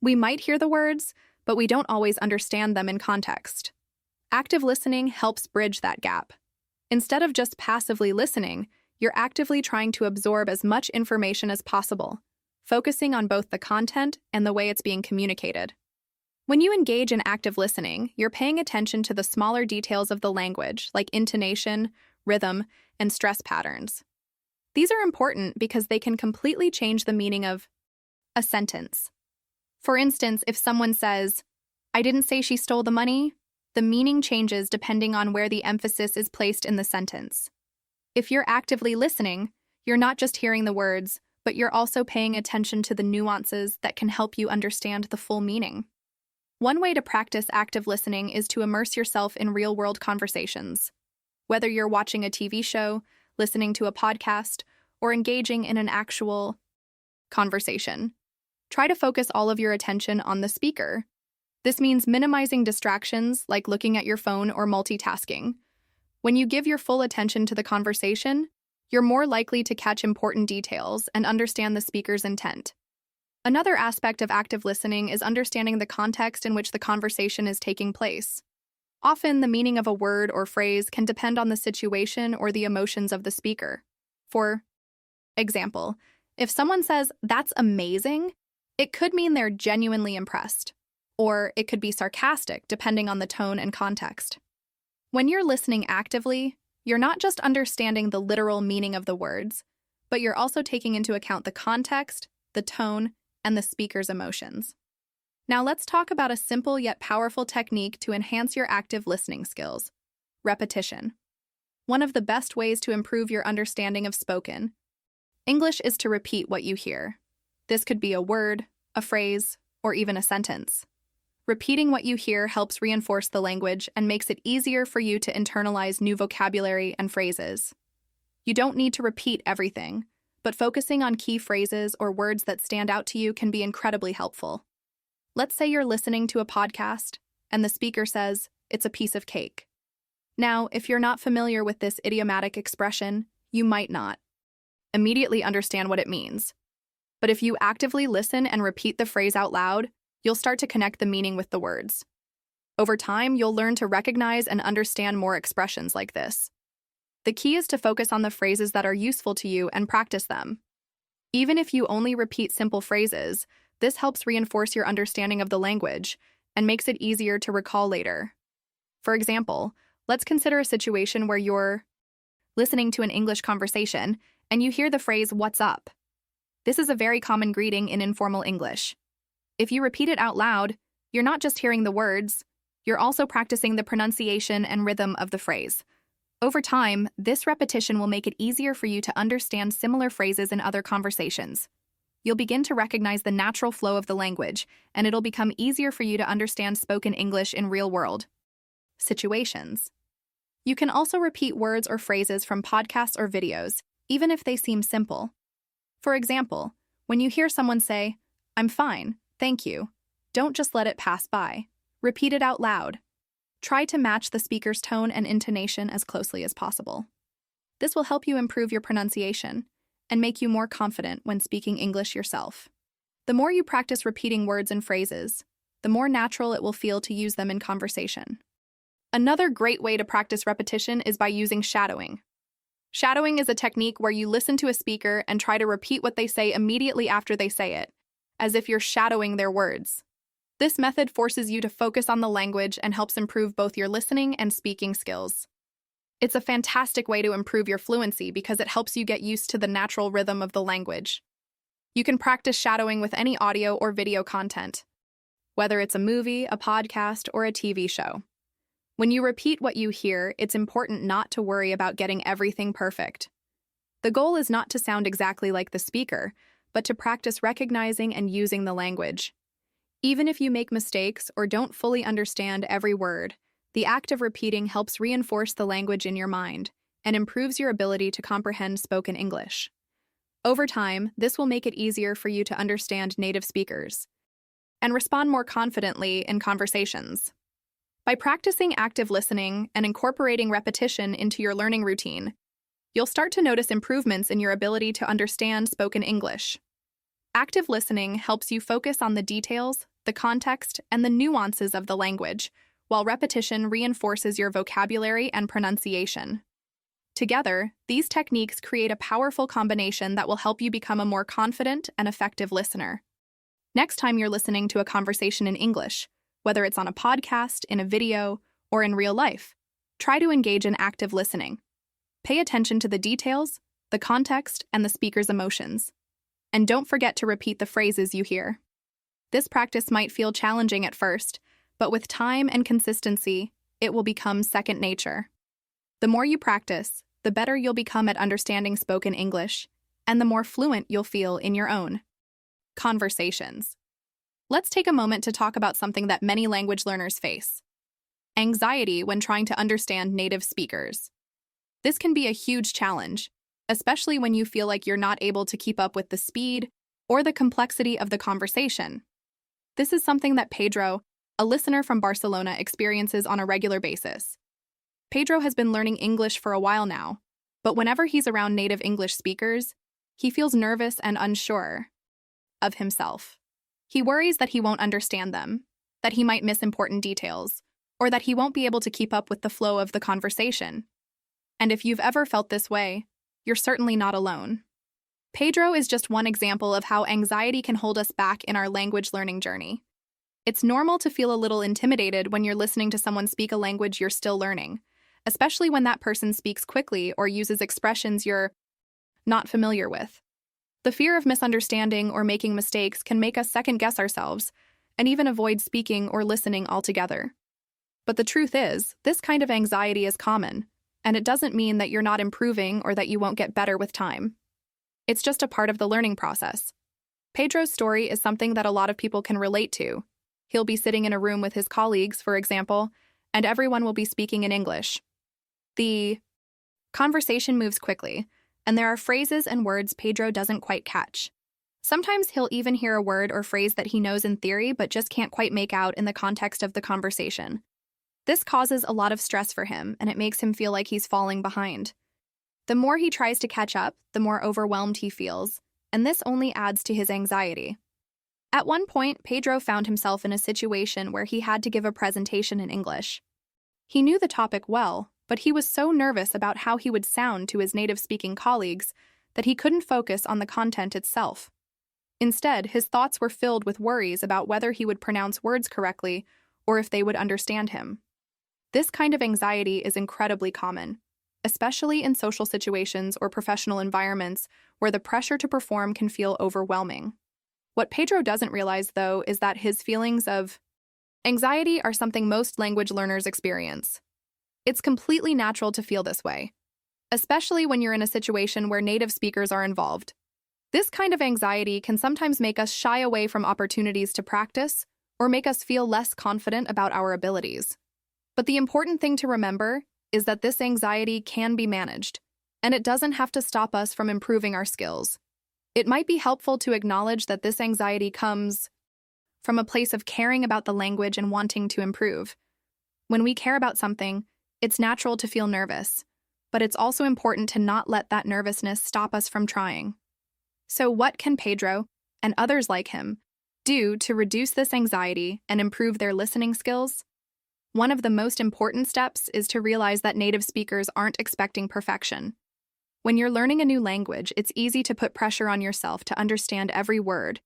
[SPEAKER 1] We might hear the words, but we don't always understand them in context. Active listening helps bridge that gap. Instead of just passively listening, you're actively trying to absorb as much information as possible, focusing on both the content and the way it's being communicated. When you engage in active listening, you're paying attention to the smaller details of the language, like intonation, rhythm, and stress patterns. These are important because they can completely change the meaning of a sentence. For instance, if someone says, "I didn't say she stole the money," the meaning changes depending on where the emphasis is placed in the sentence. If you're actively listening, you're not just hearing the words, but you're also paying attention to the nuances that can help you understand the full meaning. One way to practice active listening is to immerse yourself in real-world conversations. Whether you're watching a TV show, listening to a podcast, or engaging in an actual conversation, try to focus all of your attention on the speaker. This means minimizing distractions like looking at your phone or multitasking. When you give your full attention to the conversation, you're more likely to catch important details and understand the speaker's intent. Another aspect of active listening is understanding the context in which the conversation is taking place. Often, the meaning of a word or phrase can depend on the situation or the emotions of the speaker. For example, if someone says, "That's amazing," it could mean they're genuinely impressed, or it could be sarcastic depending on the tone and context. When you're listening actively, you're not just understanding the literal meaning of the words, but you're also taking into account the context, the tone, and the speaker's emotions. Now let's talk about a simple yet powerful technique to enhance your active listening skills: repetition. One of the best ways to improve your understanding of spoken English is to repeat what you hear. This could be a word, a phrase, or even a sentence. Repeating what you hear helps reinforce the language and makes it easier for you to internalize new vocabulary and phrases. You don't need to repeat everything, but focusing on key phrases or words that stand out to you can be incredibly helpful. Let's say you're listening to a podcast, and the speaker says, "It's a piece of cake." Now, if you're not familiar with this idiomatic expression, you might not immediately understand what it means. But if you actively listen and repeat the phrase out loud, you'll start to connect the meaning with the words. Over time, you'll learn to recognize and understand more expressions like this. The key is to focus on the phrases that are useful to you and practice them. Even if you only repeat simple phrases, this helps reinforce your understanding of the language and makes it easier to recall later. For example, let's consider a situation where you're listening to an English conversation and you hear the phrase, "What's up?" This is a very common greeting in informal English. If you repeat it out loud, you're not just hearing the words, you're also practicing the pronunciation and rhythm of the phrase. Over time, this repetition will make it easier for you to understand similar phrases in other conversations. You'll begin to recognize the natural flow of the language, and it'll become easier for you to understand spoken English in real-world situations. You can also repeat words or phrases from podcasts or videos, even if they seem simple. For example, when you hear someone say, "I'm fine, thank you," don't just let it pass by. Repeat it out loud. Try to match the speaker's tone and intonation as closely as possible. This will help you improve your pronunciation and make you more confident when speaking English yourself. The more you practice repeating words and phrases, the more natural it will feel to use them in conversation. Another great way to practice repetition is by using shadowing. Shadowing is a technique where you listen to a speaker and try to repeat what they say immediately after they say it, as if you're shadowing their words. This method forces you to focus on the language and helps improve both your listening and speaking skills. It's a fantastic way to improve your fluency because it helps you get used to the natural rhythm of the language. You can practice shadowing with any audio or video content, whether it's a movie, a podcast, or a TV show. When you repeat what you hear, it's important not to worry about getting everything perfect. The goal is not to sound exactly like the speaker, but to practice recognizing and using the language. Even if you make mistakes or don't fully understand every word, the act of repeating helps reinforce the language in your mind and improves your ability to comprehend spoken English. Over time, this will make it easier for you to understand native speakers and respond more confidently in conversations. By practicing active listening and incorporating repetition into your learning routine, you'll start to notice improvements in your ability to understand spoken English. Active listening helps you focus on the details, the context, and the nuances of the language, while repetition reinforces your vocabulary and pronunciation. Together, these techniques create a powerful combination that will help you become a more confident and effective listener. Next time you're listening to a conversation in English, whether it's on a podcast, in a video, or in real life, try to engage in active listening. Pay attention to the details, the context, and the speaker's emotions. And don't forget to repeat the phrases you hear. This practice might feel challenging at first, but with time and consistency, it will become second nature. The more you practice, the better you'll become at understanding spoken English, and the more fluent you'll feel in your own conversations. Let's take a moment to talk about something that many language learners face: anxiety when trying to understand native speakers. This can be a huge challenge, especially when you feel like you're not able to keep up with the speed or the complexity of the conversation. This is something that Pedro, a listener from Barcelona, experiences on a regular basis. Pedro has been learning English for a while now, but whenever he's around native English speakers, he feels nervous and unsure of himself. He worries that he won't understand them, that he might miss important details, or that he won't be able to keep up with the flow of the conversation. And if you've ever felt this way, you're certainly not alone. Pedro is just one example of how anxiety can hold us back in our language learning journey. It's normal to feel a little intimidated when you're listening to someone speak a language you're still learning, especially when that person speaks quickly or uses expressions you're not familiar with. The fear of misunderstanding or making mistakes can make us second-guess ourselves and even avoid speaking or listening altogether. But the truth is, this kind of anxiety is common, and it doesn't mean that you're not improving or that you won't get better with time. It's just a part of the learning process. Pedro's story is something that a lot of people can relate to. He'll be sitting in a room with his colleagues, for example, and everyone will be speaking in English. The conversation moves quickly, and there are phrases and words Pedro doesn't quite catch. Sometimes he'll even hear a word or phrase that he knows in theory but just can't quite make out in the context of the conversation. This causes a lot of stress for him, and it makes him feel like he's falling behind. The more he tries to catch up, the more overwhelmed he feels, and this only adds to his anxiety. At one point, Pedro found himself in a situation where he had to give a presentation in English. He knew the topic well, but he was so nervous about how he would sound to his native-speaking colleagues that he couldn't focus on the content itself. Instead, his thoughts were filled with worries about whether he would pronounce words correctly or if they would understand him. This kind of anxiety is incredibly common, especially in social situations or professional environments where the pressure to perform can feel overwhelming. What Pedro doesn't realize, though, is that his feelings of anxiety are something most language learners experience. It's completely natural to feel this way, especially when you're in a situation where native speakers are involved. This kind of anxiety can sometimes make us shy away from opportunities to practice or make us feel less confident about our abilities. But the important thing to remember is that this anxiety can be managed, and it doesn't have to stop us from improving our skills. It might be helpful to acknowledge that this anxiety comes from a place of caring about the language and wanting to improve. When we care about something, it's natural to feel nervous, but it's also important to not let that nervousness stop us from trying. So what can Pedro, and others like him, do to reduce this anxiety and improve their listening skills? One of the most important steps is to realize that native speakers aren't expecting perfection. When you're learning a new language, it's easy to put pressure on yourself to understand every word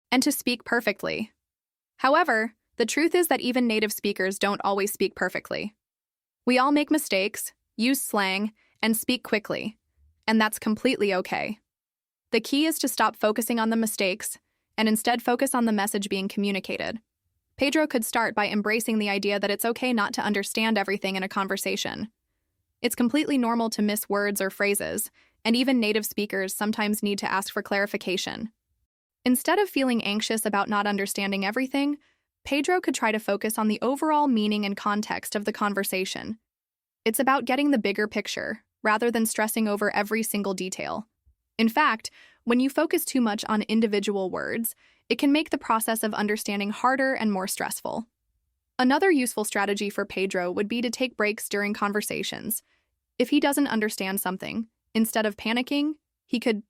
[SPEAKER 1] and to speak perfectly. However, the truth is that even native speakers don't always speak perfectly. We all make mistakes, use slang, and speak quickly, and that's completely okay. The key is to stop focusing on the mistakes and instead focus on the message being communicated. Pedro could start by embracing the idea that it's okay not to understand everything in a conversation. It's completely normal to miss words or phrases, and even native speakers sometimes need to ask for clarification. Instead of feeling anxious about not understanding everything, Pedro could try to focus on the overall meaning and context of the conversation. It's about getting the bigger picture, rather than stressing over every single detail. In fact, when you focus too much on individual words, it can make the process of understanding harder and more stressful. Another useful strategy for Pedro would be to take breaks during conversations. If he doesn't understand something, instead of panicking, he could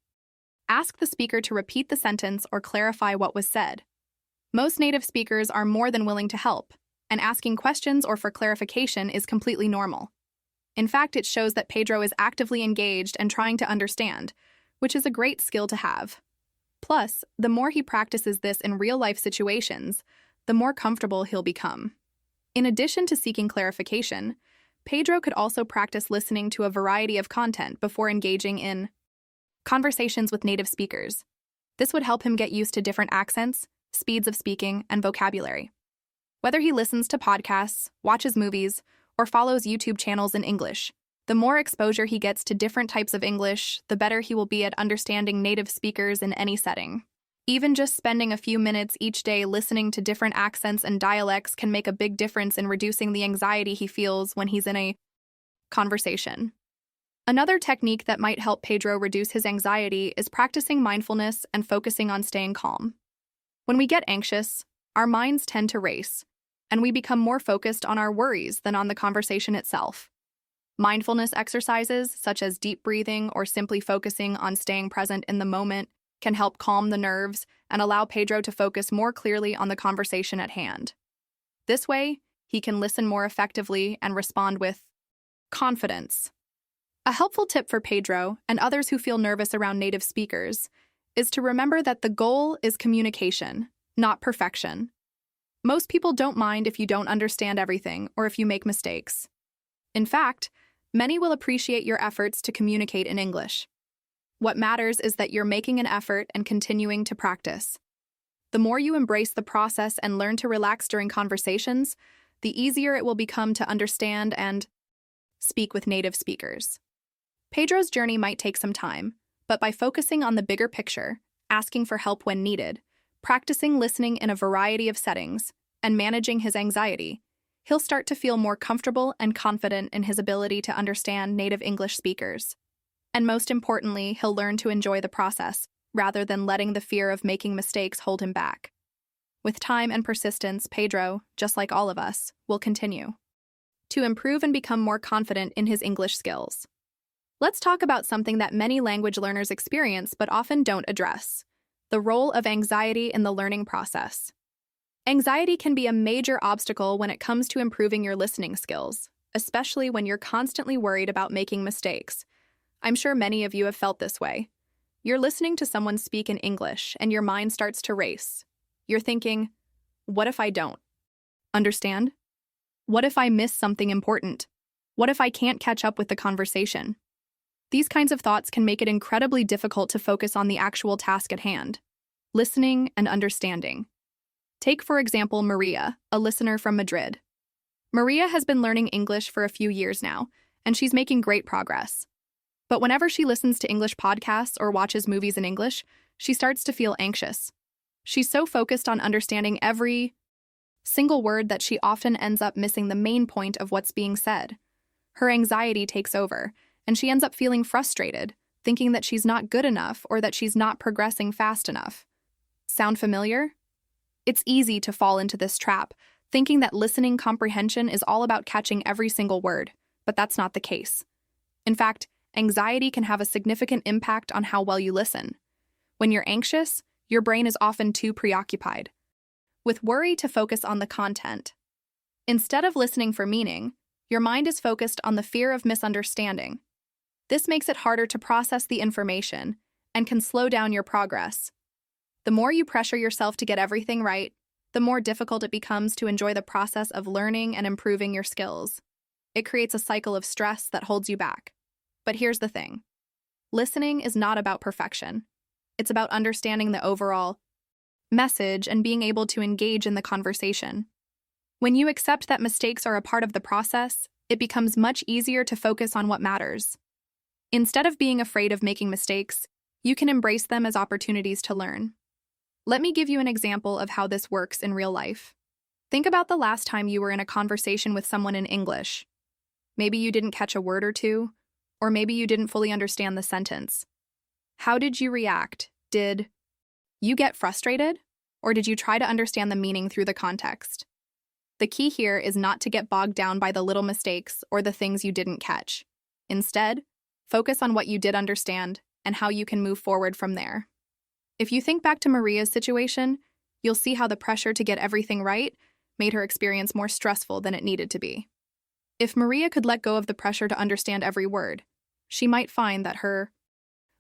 [SPEAKER 1] ask the speaker to repeat the sentence or clarify what was said. Most native speakers are more than willing to help, and asking questions or for clarification is completely normal. In fact, it shows that Pedro is actively engaged and trying to understand, which is a great skill to have. Plus, the more he practices this in real-life situations, the more comfortable he'll become. In addition to seeking clarification, Pedro could also practice listening to a variety of content before engaging in conversations with native speakers. This would help him get used to different accents, speeds of speaking, and vocabulary. Whether he listens to podcasts, watches movies, or follows YouTube channels in English, the more exposure he gets to different types of English, the better he will be at understanding native speakers in any setting. Even just spending a few minutes each day listening to different accents and dialects can make a big difference in reducing the anxiety he feels when he's in a conversation. Another technique that might help Pedro reduce his anxiety is practicing mindfulness and focusing on staying calm. When we get anxious, our minds tend to race, and we become more focused on our worries than on the conversation itself. Mindfulness exercises, such as deep breathing or simply focusing on staying present in the moment, can help calm the nerves and allow Pedro to focus more clearly on the conversation at hand. This way, he can listen more effectively and respond with confidence. A helpful tip for Pedro and others who feel nervous around native speakers is to remember that the goal is communication, not perfection. Most people don't mind if you don't understand everything or if you make mistakes. In fact, many will appreciate your efforts to communicate in English. What matters is that you're making an effort and continuing to practice. The more you embrace the process and learn to relax during conversations, the easier it will become to understand and speak with native speakers. Pedro's journey might take some time, but by focusing on the bigger picture, asking for help when needed, practicing listening in a variety of settings, and managing his anxiety, he'll start to feel more comfortable and confident in his ability to understand native English speakers. And most importantly, he'll learn to enjoy the process, rather than letting the fear of making mistakes hold him back. With time and persistence, Pedro, just like all of us, will continue to improve and become more confident in his English skills. Let's talk about something that many language learners experience but often don't address: the role of anxiety in the learning process. Anxiety can be a major obstacle when it comes to improving your listening skills, especially when you're constantly worried about making mistakes. I'm sure many of you have felt this way. You're listening to someone speak in English and your mind starts to race. You're thinking, what if I don't understand? What if I miss something important? What if I can't catch up with the conversation? These kinds of thoughts can make it incredibly difficult to focus on the actual task at hand, listening and understanding. Take, for example, Maria, a listener from Madrid. Maria has been learning English for a few years now, and she's making great progress. But whenever she listens to English podcasts or watches movies in English, she starts to feel anxious. She's so focused on understanding every single word that she often ends up missing the main point of what's being said. Her anxiety takes over, and she ends up feeling frustrated, thinking that she's not good enough or that she's not progressing fast enough. Sound familiar? It's easy to fall into this trap, thinking that listening comprehension is all about catching every single word, but that's not the case. In fact, anxiety can have a significant impact on how well you listen. When you're anxious, your brain is often too preoccupied with worry to focus on the content. Instead of listening for meaning, your mind is focused on the fear of misunderstanding. This makes it harder to process the information and can slow down your progress. The more you pressure yourself to get everything right, the more difficult it becomes to enjoy the process of learning and improving your skills. It creates a cycle of stress that holds you back. But here's the thing. Listening is not about perfection. It's about understanding the overall message, and being able to engage in the conversation. When you accept that mistakes are a part of the process, it becomes much easier to focus on what matters. Instead of being afraid of making mistakes, you can embrace them as opportunities to learn. Let me give you an example of how this works in real life. Think about the last time you were in a conversation with someone in English. Maybe you didn't catch a word or two, or maybe you didn't fully understand the sentence. How did you react? Did you get frustrated, or did you try to understand the meaning through the context? The key here is not to get bogged down by the little mistakes or the things you didn't catch. Instead, focus on what you did understand and how you can move forward from there. If you think back to Maria's situation, you'll see how the pressure to get everything right made her experience more stressful than it needed to be. If Maria could let go of the pressure to understand every word, she might find that her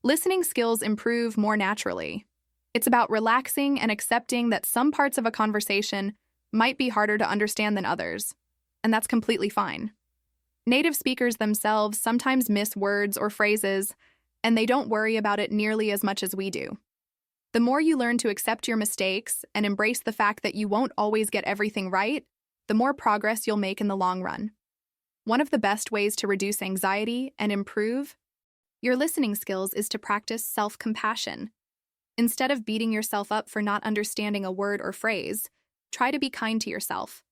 [SPEAKER 1] listening skills improve more naturally. It's about relaxing and accepting that some parts of a conversation might be harder to understand than others, and that's completely fine. Native speakers themselves sometimes miss words or phrases, and they don't worry about it nearly as much as we do. The more you learn to accept your mistakes and embrace the fact that you won't always get everything right, the more progress you'll make in the long run. One of the best ways to reduce anxiety and improve your listening skills is to practice self-compassion. Instead of beating yourself up for not understanding a word or phrase, try to be kind to yourself.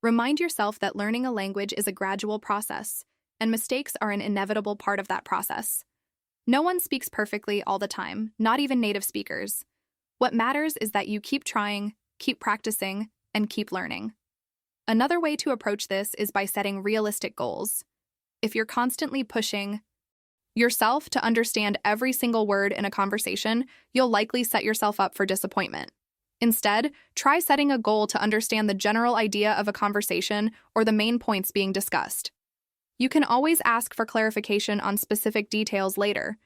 [SPEAKER 1] Remind yourself that learning a language is a gradual process, and mistakes are an inevitable part of that process. No one speaks perfectly all the time, not even native speakers. What matters is that you keep trying, keep practicing, and keep learning. Another way to approach this is by setting realistic goals. If you're constantly pushing yourself to understand every single word in a conversation, you'll likely set yourself up for disappointment. Instead, try setting a goal to understand the general idea of a conversation or the main points being discussed. You can always ask for clarification on specific details later,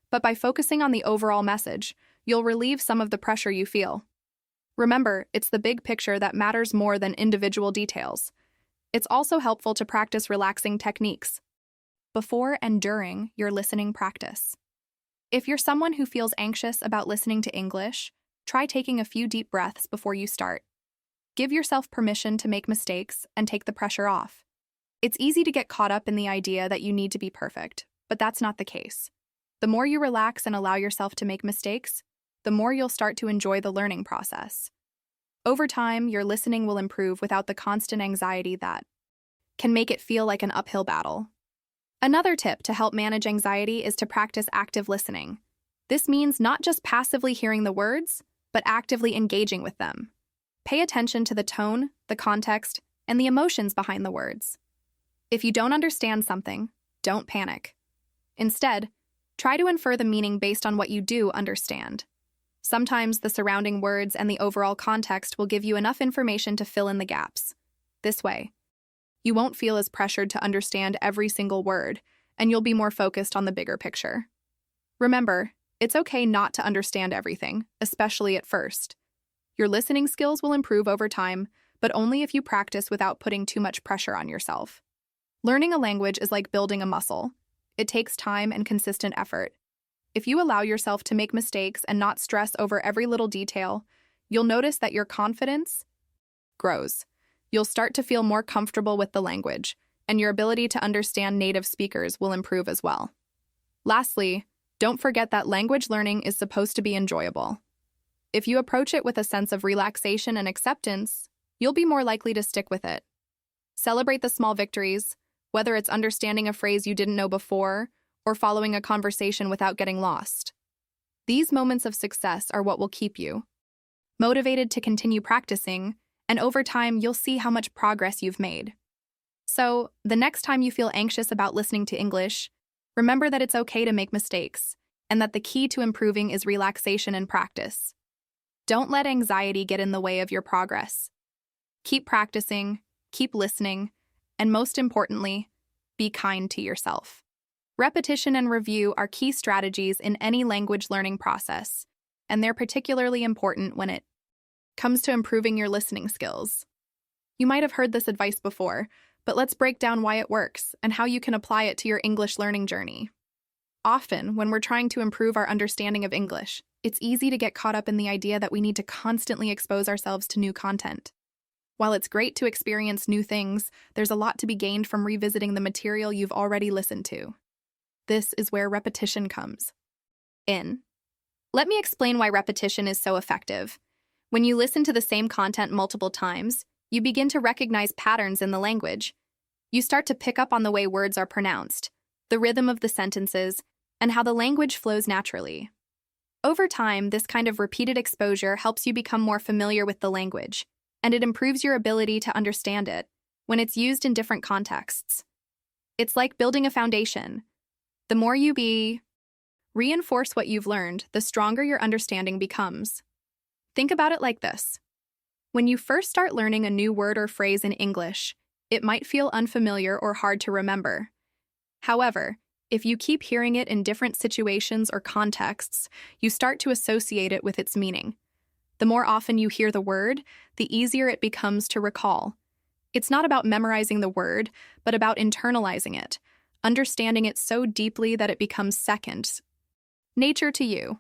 [SPEAKER 1] but by focusing on the overall message, you'll relieve some of the pressure you feel. Remember, it's the big picture that matters more than individual details. It's also helpful to practice relaxing techniques before and during your listening practice. If you're someone who feels anxious about listening to English, try taking a few deep breaths before you start. Give yourself permission to make mistakes and take the pressure off. It's easy to get caught up in the idea that you need to be perfect, but that's not the case. The more you relax and allow yourself to make mistakes, the more you'll start to enjoy the learning process. Over time, your listening will improve without the constant anxiety that can make it feel like an uphill battle. Another tip to help manage anxiety is to practice active listening. This means not just passively hearing the words, but actively engaging with them. Pay attention to the tone, the context, and the emotions behind the words. If you don't understand something, don't panic. Instead, try to infer the meaning based on what you do understand. Sometimes the surrounding words and the overall context will give you enough information to fill in the gaps. This way, you won't feel as pressured to understand every single word, and you'll be more focused on the bigger picture. Remember, it's okay not to understand everything, especially at first. Your listening skills will improve over time, but only if you practice without putting too much pressure on yourself. Learning a language is like building a muscle. It takes time and consistent effort. If you allow yourself to make mistakes and not stress over every little detail, you'll notice that your confidence grows. You'll start to feel more comfortable with the language, and your ability to understand native speakers will improve as well. Lastly, don't forget that language learning is supposed to be enjoyable. If you approach it with a sense of relaxation and acceptance, you'll be more likely to stick with it. Celebrate the small victories, whether it's understanding a phrase you didn't know before or following a conversation without getting lost. These moments of success are what will keep you motivated to continue practicing, and over time, you'll see how much progress you've made. So, the next time you feel anxious about listening to English, remember that it's okay to make mistakes, and that the key to improving is relaxation and practice. Don't let anxiety get in the way of your progress. Keep practicing, keep listening, and most importantly, be kind to yourself. Repetition and review are key strategies in any language learning process, and they're particularly important when it comes to improving your listening skills. You might have heard this advice before, but let's break down why it works and how you can apply it to your English learning journey. Often, when we're trying to improve our understanding of English, It's easy to get caught up in the idea that we need to constantly expose ourselves to new content. While it's great to experience new things, there's a lot to be gained from revisiting the material you've already listened to. This is where repetition comes in. Let me explain why repetition is so effective. When you listen to the same content multiple times, you begin to recognize patterns in the language. You start to pick up on the way words are pronounced, the rhythm of the sentences, and how the language flows naturally. Over time, this kind of repeated exposure helps you become more familiar with the language, and it improves your ability to understand it when it's used in different contexts. It's like building a foundation. The more you reinforce what you've learned, the stronger your understanding becomes. Think about it like this. When you first start learning a new word or phrase in English, it might feel unfamiliar or hard to remember. However, if you keep hearing it in different situations or contexts, you start to associate it with its meaning. The more often you hear the word, the easier it becomes to recall. It's not about memorizing the word, but about internalizing it, understanding it so deeply that it becomes second nature to you.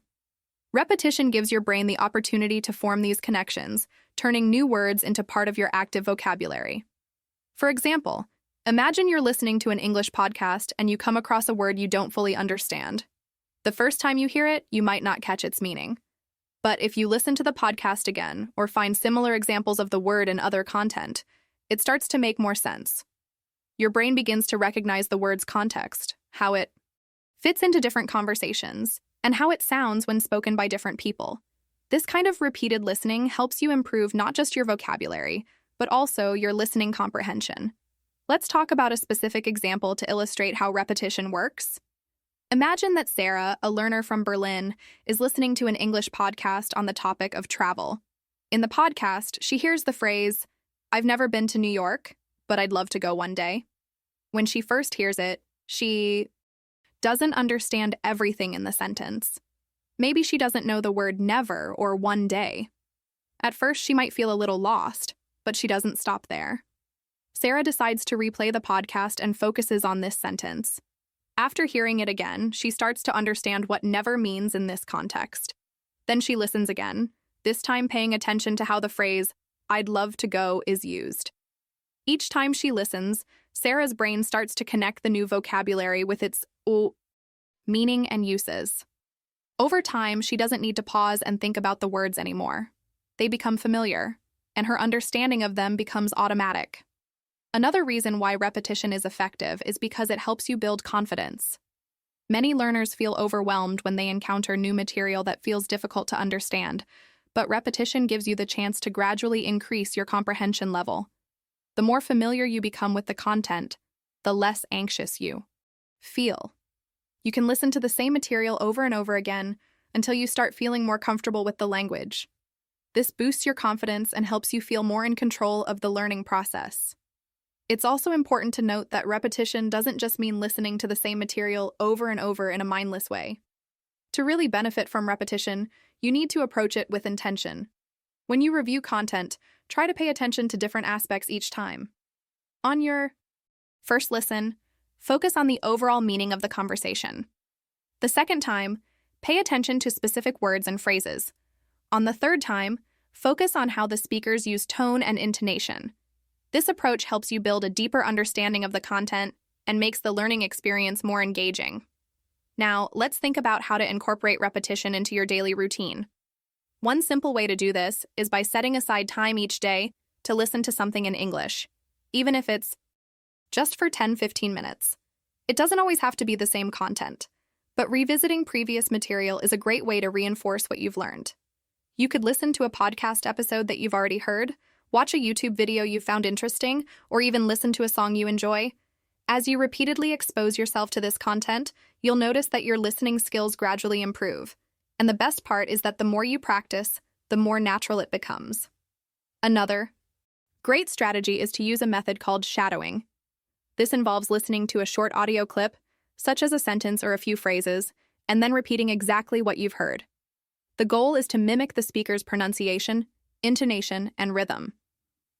[SPEAKER 1] Repetition gives your brain the opportunity to form these connections, turning new words into part of your active vocabulary. For example, imagine you're listening to an English podcast and you come across a word you don't fully understand. The first time you hear it, you might not catch its meaning. But if you listen to the podcast again or find similar examples of the word in other content, it starts to make more sense. Your brain begins to recognize the word's context, how it fits into different conversations, and how it sounds when spoken by different people. This kind of repeated listening helps you improve not just your vocabulary, but also your listening comprehension. Let's talk about a specific example to illustrate how repetition works. Imagine that Sarah, a learner from Berlin, is listening to an English podcast on the topic of travel. In the podcast, she hears the phrase, "I've never been to New York, but I'd love to go one day." When she first hears it, she doesn't understand everything in the sentence. Maybe she doesn't know the word never or one day. At first, she might feel a little lost, but she doesn't stop there. Sarah decides to replay the podcast and focuses on this sentence. After hearing it again, she starts to understand what never means in this context. Then she listens again, this time paying attention to how the phrase, "I'd love to go," is used. Each time she listens, Sarah's brain starts to connect the new vocabulary with its meaning and uses. Over time, she doesn't need to pause and think about the words anymore. They become familiar, and her understanding of them becomes automatic. Another reason why repetition is effective is because it helps you build confidence. Many learners feel overwhelmed when they encounter new material that feels difficult to understand, but repetition gives you the chance to gradually increase your comprehension level. The more familiar you become with the content, the less anxious you feel. You can listen to the same material over and over again until you start feeling more comfortable with the language. This boosts your confidence and helps you feel more in control of the learning process. It's also important to note that repetition doesn't just mean listening to the same material over and over in a mindless way. To really benefit from repetition, you need to approach it with intention. When you review content, try to pay attention to different aspects each time. On your first listen, focus on the overall meaning of the conversation. The second time, pay attention to specific words and phrases. On the third time, focus on how the speakers use tone and intonation. This approach helps you build a deeper understanding of the content and makes the learning experience more engaging. Now, let's think about how to incorporate repetition into your daily routine. One simple way to do this is by setting aside time each day to listen to something in English, even if it's just for 10-15 minutes. It doesn't always have to be the same content, but revisiting previous material is a great way to reinforce what you've learned. You could listen to a podcast episode that you've already heard, watch a YouTube video you found interesting, or even listen to a song you enjoy. As you repeatedly expose yourself to this content, you'll notice that your listening skills gradually improve. And the best part is that the more you practice, the more natural it becomes. Another great strategy is to use a method called shadowing. This involves listening to a short audio clip, such as a sentence or a few phrases, and then repeating exactly what you've heard. The goal is to mimic the speaker's pronunciation, intonation, and rhythm.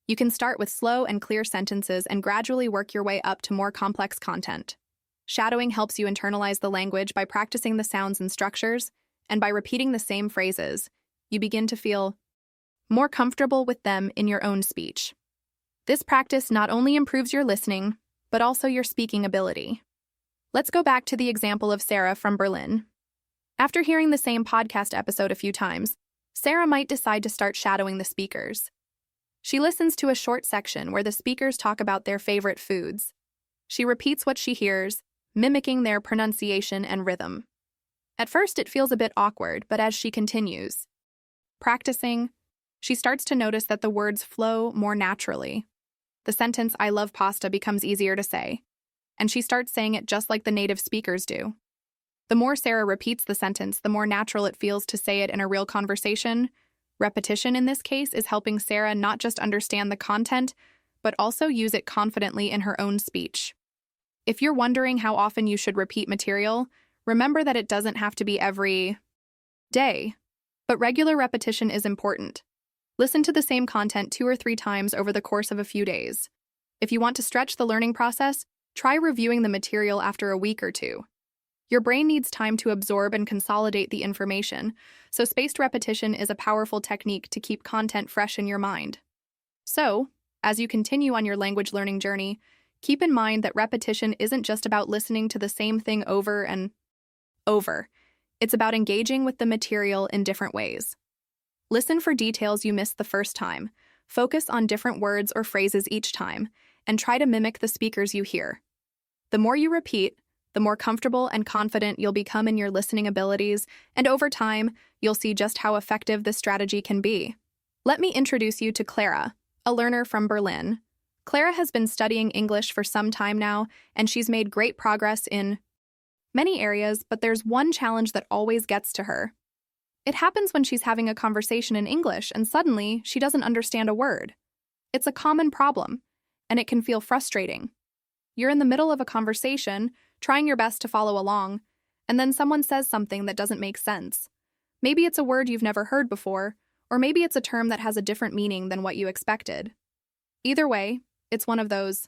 [SPEAKER 1] You can start with slow and clear sentences and gradually work your way up to more complex content. Shadowing helps you internalize the language by practicing the sounds and structures, and by repeating the same phrases, you begin to feel more comfortable with them in your own speech. This practice not only improves your listening, but also your speaking ability. Let's go back to the example of Sarah from Berlin. After hearing the same podcast episode a few times, Sarah might decide to start shadowing the speakers. She listens to a short section where the speakers talk about their favorite foods. She repeats what she hears, mimicking their pronunciation and rhythm. At first, it feels a bit awkward, but as she continues practicing, she starts to notice that the words flow more naturally. The sentence, "I love pasta," becomes easier to say, and she starts saying it just like the native speakers do. The more Sarah repeats the sentence, the more natural it feels to say it in a real conversation. Repetition in this case is helping Sarah not just understand the content, but also use it confidently in her own speech. If you're wondering how often you should repeat material, remember that it doesn't have to be every day, but regular repetition is important. Listen to the same content 2 or 3 times over the course of a few days. If you want to stretch the learning process, try reviewing the material after a week or 2. Your brain needs time to absorb and consolidate the information, so spaced repetition is a powerful technique to keep content fresh in your mind. So, as you continue on your language learning journey, keep in mind that repetition isn't just about listening to the same thing over and over. It's about engaging with the material in different ways. Listen for details you missed the first time, focus on different words or phrases each time, and try to mimic the speakers you hear. The more you repeat, the more comfortable and confident you'll become in your listening abilities, and over time, you'll see just how effective this strategy can be. Let me introduce you to Clara, a learner from Berlin. Clara has been studying English for some time now, and she's made great progress in many areas, but there's one challenge that always gets to her. It happens when she's having a conversation in English and suddenly she doesn't understand a word. It's a common problem, and it can feel frustrating. You're in the middle of a conversation, trying your best to follow along, and then someone says something that doesn't make sense. Maybe it's a word you've never heard before, or maybe it's a term that has a different meaning than what you expected. Either way, it's one of those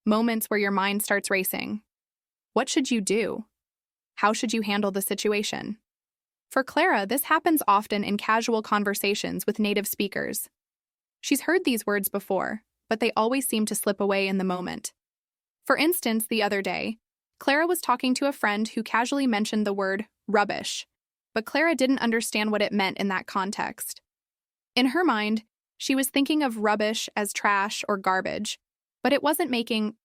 [SPEAKER 1] moments where your mind starts racing. What should you do? How should you handle the situation? For Clara, this happens often in casual conversations with native speakers. She's heard these words before, but they always seem to slip away in the moment. For instance, the other day, Clara was talking to a friend who casually mentioned the word rubbish, but Clara didn't understand what it meant in that context. In her mind, she was thinking of rubbish as trash or garbage, but it wasn't making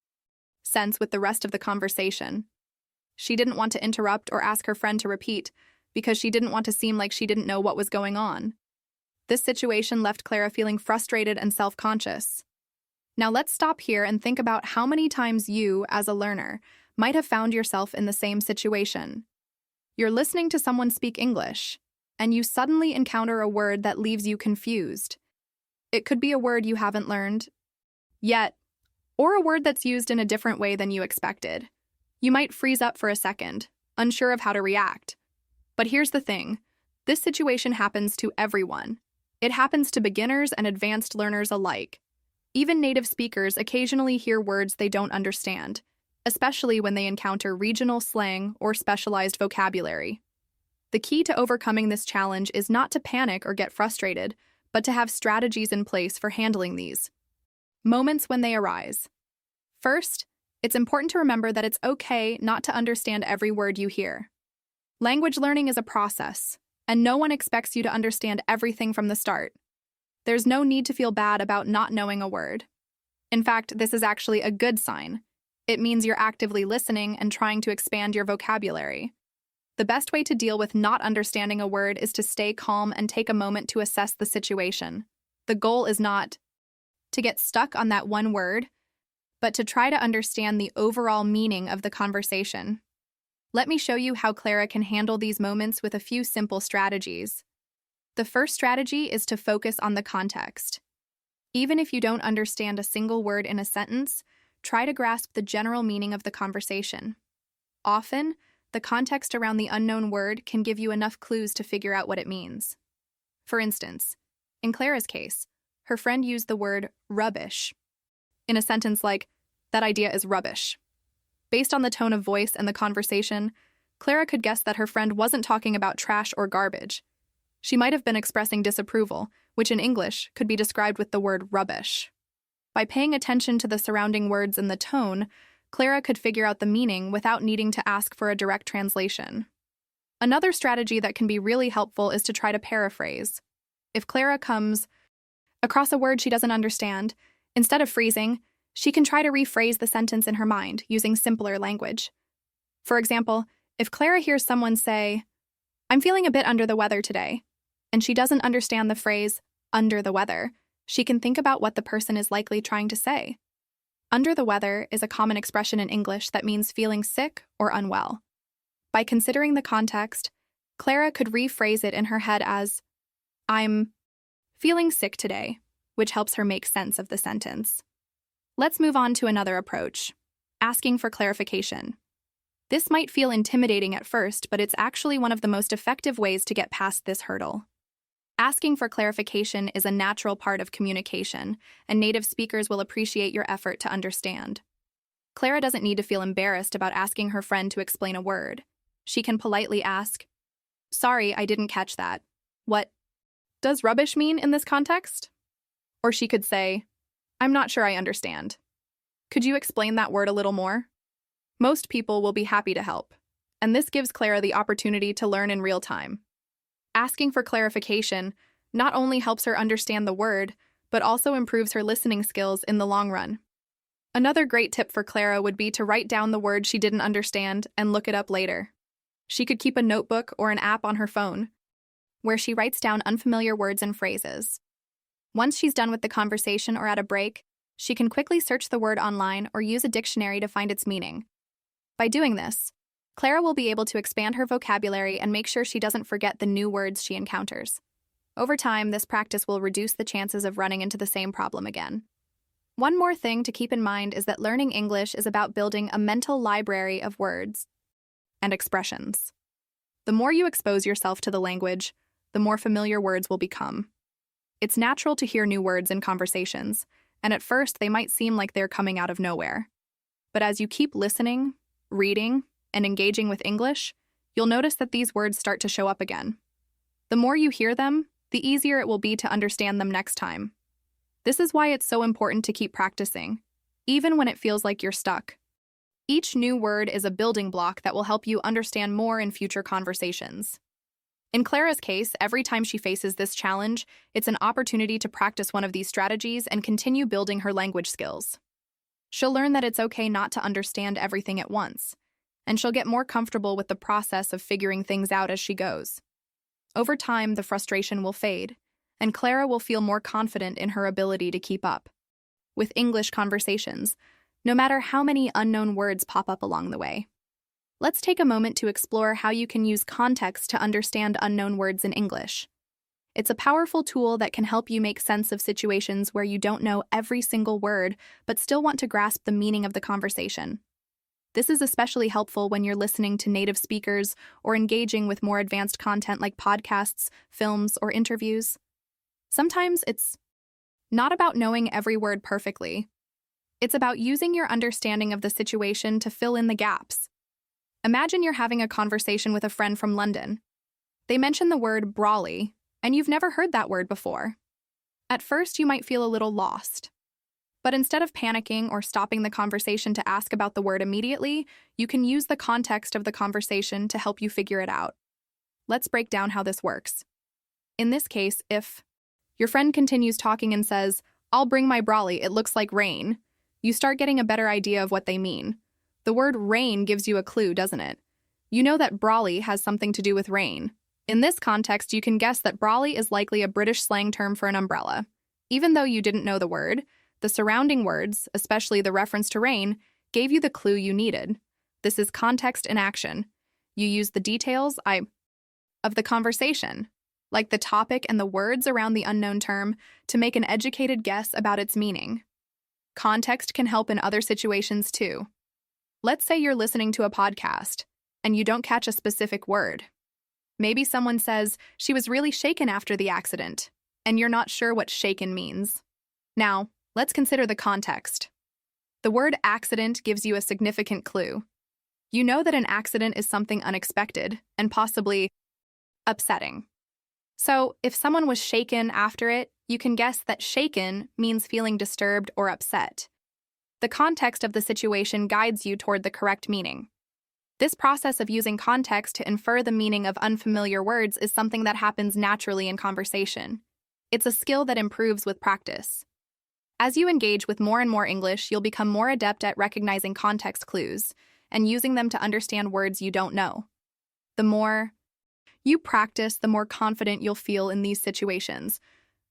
[SPEAKER 1] sense with the rest of the conversation. She didn't want to interrupt or ask her friend to repeat because she didn't want to seem like she didn't know what was going on. This situation left Clara feeling frustrated and self-conscious. Now let's stop here and think about how many times you, as a learner, might have found yourself in the same situation. You're listening to someone speak English, and you suddenly encounter a word that leaves you confused. It could be a word you haven't learned yet, or a word that's used in a different way than you expected. You might freeze up for a second, unsure of how to react. But here's the thing, this situation happens to everyone. It happens to beginners and advanced learners alike. Even native speakers occasionally hear words they don't understand, especially when they encounter regional slang or specialized vocabulary. The key to overcoming this challenge is not to panic or get frustrated, but to have strategies in place for handling these moments when they arise. First, it's important to remember that it's okay not to understand every word you hear. Language learning is a process, and no one expects you to understand everything from the start. There's no need to feel bad about not knowing a word. In fact, this is actually a good sign. It means you're actively listening and trying to expand your vocabulary. The best way to deal with not understanding a word is to stay calm and take a moment to assess the situation. The goal is not to get stuck on that one word, but to try to understand the overall meaning of the conversation. Let me show you how Clara can handle these moments with a few simple strategies. The first strategy is to focus on the context. Even if you don't understand a single word in a sentence, try to grasp the general meaning of the conversation. Often, the context around the unknown word can give you enough clues to figure out what it means. For instance, in Clara's case, her friend used the word rubbish in a sentence like, "That idea is rubbish." Based on the tone of voice and the conversation, Clara could guess that her friend wasn't talking about trash or garbage. She might have been expressing disapproval, which in English could be described with the word rubbish. By paying attention to the surrounding words and the tone, Clara could figure out the meaning without needing to ask for a direct translation. Another strategy that can be really helpful is to try to paraphrase. If Clara comes across a word she doesn't understand, instead of freezing, she can try to rephrase the sentence in her mind using simpler language. For example, if Clara hears someone say, "I'm feeling a bit under the weather today," and she doesn't understand the phrase, "under the weather," she can think about what the person is likely trying to say. Under the weather is a common expression in English that means feeling sick or unwell. By considering the context, Clara could rephrase it in her head as, "I'm feeling sick today," which helps her make sense of the sentence. Let's move on to another approach, asking for clarification. This might feel intimidating at first, but it's actually one of the most effective ways to get past this hurdle. Asking for clarification is a natural part of communication, and native speakers will appreciate your effort to understand. Clara doesn't need to feel embarrassed about asking her friend to explain a word. She can politely ask, "Sorry, I didn't catch that. What does rubbish mean in this context?" Or she could say, "I'm not sure I understand. Could you explain that word a little more?" Most people will be happy to help, and this gives Clara the opportunity to learn in real time. Asking for clarification not only helps her understand the word, but also improves her listening skills in the long run. Another great tip for Clara would be to write down the word she didn't understand and look it up later. She could keep a notebook or an app on her phone, where she writes down unfamiliar words and phrases. Once she's done with the conversation or at a break, she can quickly search the word online or use a dictionary to find its meaning. By doing this, Clara will be able to expand her vocabulary and make sure she doesn't forget the new words she encounters. Over time, this practice will reduce the chances of running into the same problem again. One more thing to keep in mind is that learning English is about building a mental library of words and expressions. The more you expose yourself to the language, the more familiar words will become. It's natural to hear new words in conversations, and at first they might seem like they're coming out of nowhere. But as you keep listening, reading, and engaging with English, you'll notice that these words start to show up again. The more you hear them, the easier it will be to understand them next time. This is why it's so important to keep practicing, even when it feels like you're stuck. Each new word is a building block that will help you understand more in future conversations. In Clara's case, every time she faces this challenge, it's an opportunity to practice one of these strategies and continue building her language skills. She'll learn that it's okay not to understand everything at once, and she'll get more comfortable with the process of figuring things out as she goes. Over time, the frustration will fade, and Clara will feel more confident in her ability to keep up with English conversations, no matter how many unknown words pop up along the way. Let's take a moment to explore how you can use context to understand unknown words in English. It's a powerful tool that can help you make sense of situations where you don't know every single word, but still want to grasp the meaning of the conversation. This is especially helpful when you're listening to native speakers or engaging with more advanced content like podcasts, films, or interviews. Sometimes it's not about knowing every word perfectly. It's about using your understanding of the situation to fill in the gaps. Imagine you're having a conversation with a friend from London. They mention the word brawly, and you've never heard that word before. At first, you might feel a little lost. But instead of panicking or stopping the conversation to ask about the word immediately, you can use the context of the conversation to help you figure it out. Let's break down how this works. In this case, if your friend continues talking and says, "I'll bring my brawly, it looks like rain," you start getting a better idea of what they mean. The word rain gives you a clue, doesn't it? You know that brawly has something to do with rain. In this context, you can guess that brawly is likely a British slang term for an umbrella. Even though you didn't know the word, the surrounding words, especially the reference to rain, gave you the clue you needed. This is context in action. You use the details of the conversation, like the topic and the words around the unknown term, to make an educated guess about its meaning. Context can help in other situations too. Let's say you're listening to a podcast and you don't catch a specific word. Maybe someone says, "She was really shaken after the accident," and you're not sure what shaken means. Now, let's consider the context. The word accident gives you a significant clue. You know that an accident is something unexpected and possibly upsetting. So, if someone was shaken after it, you can guess that shaken means feeling disturbed or upset. The context of the situation guides you toward the correct meaning. This process of using context to infer the meaning of unfamiliar words is something that happens naturally in conversation. It's a skill that improves with practice. As you engage with more and more English, you'll become more adept at recognizing context clues and using them to understand words you don't know. The more you practice, the more confident you'll feel in these situations.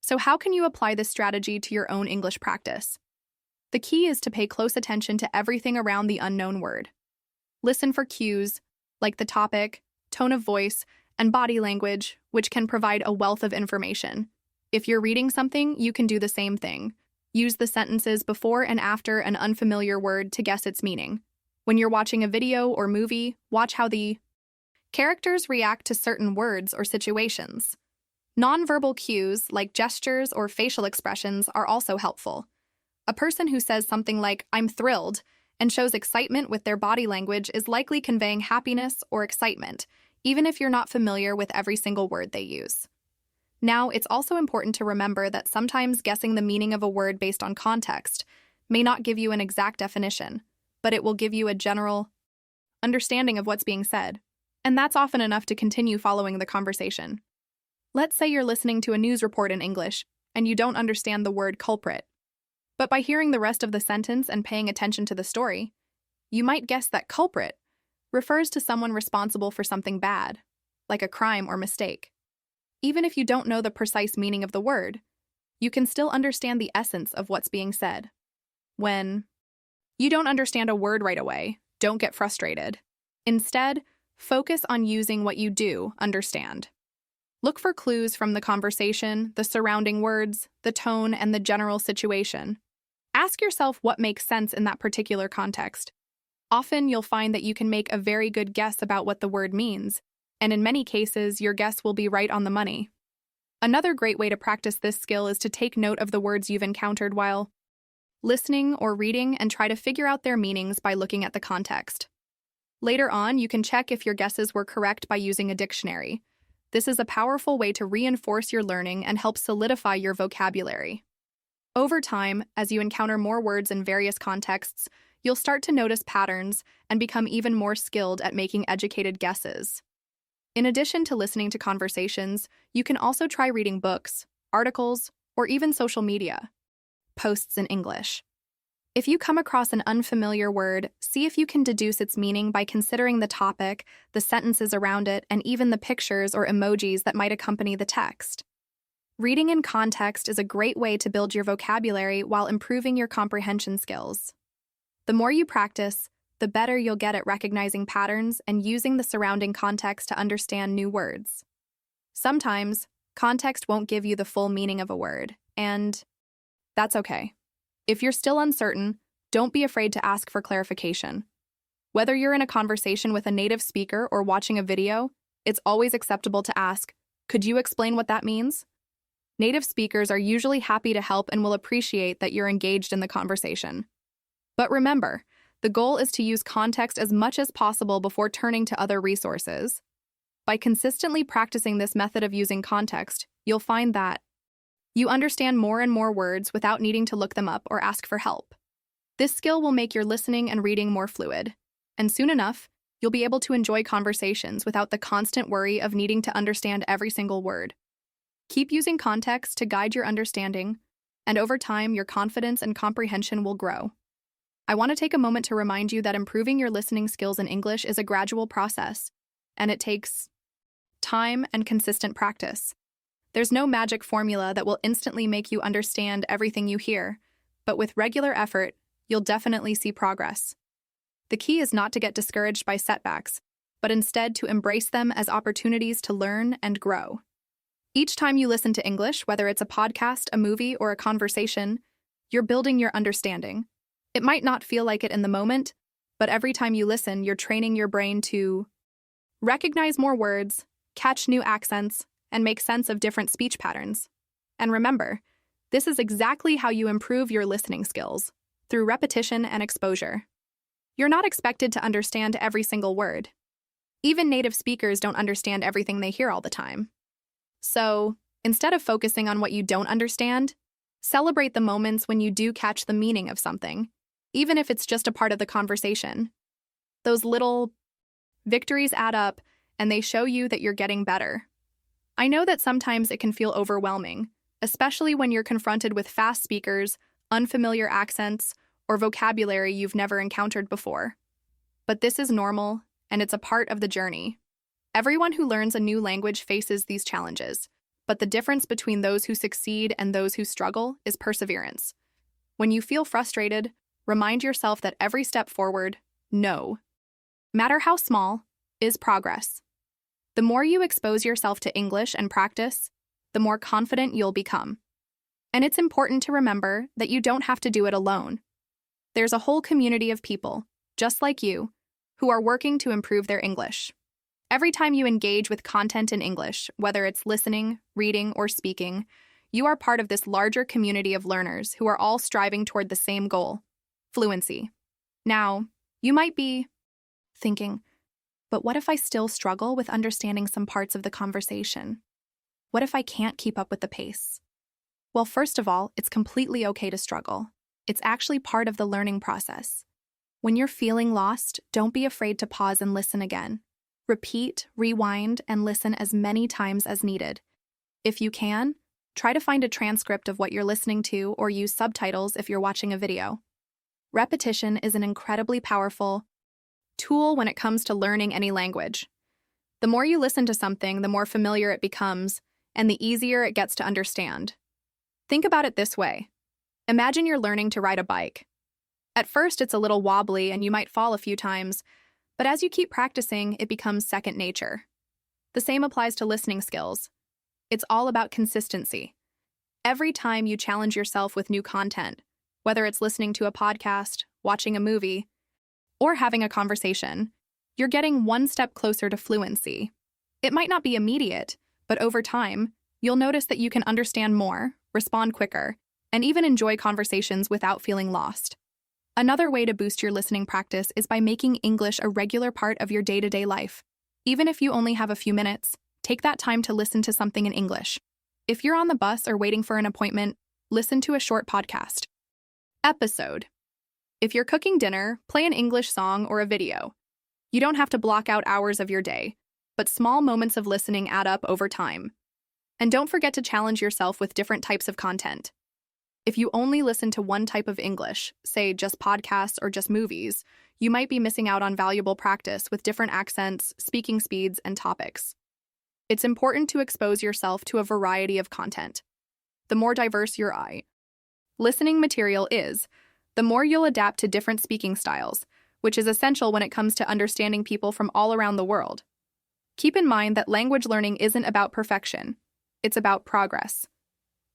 [SPEAKER 1] So how can you apply this strategy to your own English practice? The key is to pay close attention to everything around the unknown word. Listen for cues, like the topic, tone of voice, and body language, which can provide a wealth of information. If you're reading something, you can do the same thing. Use the sentences before and after an unfamiliar word to guess its meaning. When you're watching a video or movie, watch how the characters react to certain words or situations. Nonverbal cues, like gestures or facial expressions, are also helpful. A person who says something like, "I'm thrilled," and shows excitement with their body language is likely conveying happiness or excitement, even if you're not familiar with every single word they use. Now, it's also important to remember that sometimes guessing the meaning of a word based on context may not give you an exact definition, but it will give you a general understanding of what's being said. And that's often enough to continue following the conversation. Let's say you're listening to a news report in English, and you don't understand the word culprit. But by hearing the rest of the sentence and paying attention to the story, you might guess that culprit refers to someone responsible for something bad, like a crime or mistake. Even if you don't know the precise meaning of the word, you can still understand the essence of what's being said. When you don't understand a word right away, don't get frustrated. Instead, focus on using what you do understand. Look for clues from the conversation, the surrounding words, the tone, and the general situation. Ask yourself what makes sense in that particular context. Often you'll find that you can make a very good guess about what the word means, and in many cases, your guess will be right on the money. Another great way to practice this skill is to take note of the words you've encountered while listening or reading and try to figure out their meanings by looking at the context. Later on, you can check if your guesses were correct by using a dictionary. This is a powerful way to reinforce your learning and help solidify your vocabulary. Over time, as you encounter more words in various contexts, you'll start to notice patterns and become even more skilled at making educated guesses. In addition to listening to conversations, you can also try reading books, articles, or even social media posts in English. If you come across an unfamiliar word, see if you can deduce its meaning by considering the topic, the sentences around it, and even the pictures or emojis that might accompany the text. Reading in context is a great way to build your vocabulary while improving your comprehension skills. The more you practice, the better you'll get at recognizing patterns and using the surrounding context to understand new words. Sometimes, context won't give you the full meaning of a word, and that's okay. If you're still uncertain, don't be afraid to ask for clarification. Whether you're in a conversation with a native speaker or watching a video, it's always acceptable to ask, "Could you explain what that means?" Native speakers are usually happy to help and will appreciate that you're engaged in the conversation. But remember, the goal is to use context as much as possible before turning to other resources. By consistently practicing this method of using context, you'll find that you understand more and more words without needing to look them up or ask for help. This skill will make your listening and reading more fluid, and soon enough, you'll be able to enjoy conversations without the constant worry of needing to understand every single word. Keep using context to guide your understanding, and over time, your confidence and comprehension will grow. I want to take a moment to remind you that improving your listening skills in English is a gradual process, and it takes time and consistent practice. There's no magic formula that will instantly make you understand everything you hear, but with regular effort, you'll definitely see progress. The key is not to get discouraged by setbacks, but instead to embrace them as opportunities to learn and grow. Each time you listen to English, whether it's a podcast, a movie, or a conversation, you're building your understanding. It might not feel like it in the moment, but every time you listen, you're training your brain to recognize more words, catch new accents, and make sense of different speech patterns. And remember, this is exactly how you improve your listening skills, through repetition and exposure. You're not expected to understand every single word. Even native speakers don't understand everything they hear all the time. So, instead of focusing on what you don't understand, celebrate the moments when you do catch the meaning of something, even if it's just a part of the conversation. Those little victories add up, and they show you that you're getting better. I know that sometimes it can feel overwhelming, especially when you're confronted with fast speakers, unfamiliar accents, or vocabulary you've never encountered before. But this is normal, and it's a part of the journey. Everyone who learns a new language faces these challenges, but the difference between those who succeed and those who struggle is perseverance. When you feel frustrated, remind yourself that every step forward, no matter how small, is progress. The more you expose yourself to English and practice, the more confident you'll become. And it's important to remember that you don't have to do it alone. There's a whole community of people, just like you, who are working to improve their English. Every time you engage with content in English, whether it's listening, reading, or speaking, you are part of this larger community of learners who are all striving toward the same goal: fluency. Now, you might be thinking, but what if I still struggle with understanding some parts of the conversation? What if I can't keep up with the pace? Well, first of all, it's completely okay to struggle. It's actually part of the learning process. When you're feeling lost, don't be afraid to pause and listen again. Repeat, rewind, and listen as many times as needed. If you can, try to find a transcript of what you're listening to or use subtitles if you're watching a video. Repetition is an incredibly powerful tool when it comes to learning any language. The more you listen to something, the more familiar it becomes, and the easier it gets to understand. Think about it this way. Imagine you're learning to ride a bike. At first, it's a little wobbly and you might fall a few times, but as you keep practicing, it becomes second nature. The same applies to listening skills. It's all about consistency. Every time you challenge yourself with new content, whether it's listening to a podcast, watching a movie, or having a conversation, you're getting one step closer to fluency. It might not be immediate, but over time, you'll notice that you can understand more, respond quicker, and even enjoy conversations without feeling lost. Another way to boost your listening practice is by making English a regular part of your day-to-day life. Even if you only have a few minutes, take that time to listen to something in English. If you're on the bus or waiting for an appointment, listen to a short podcast. Episode. If you're cooking dinner, play an English song or a video. You don't have to block out hours of your day, but small moments of listening add up over time. And don't forget to challenge yourself with different types of content. If you only listen to one type of English, say just podcasts or just movies, you might be missing out on valuable practice with different accents, speaking speeds, and topics. It's important to expose yourself to a variety of content. The more diverse your listening material is, the more you'll adapt to different speaking styles, which is essential when it comes to understanding people from all around the world. Keep in mind that language learning isn't about perfection. It's about progress.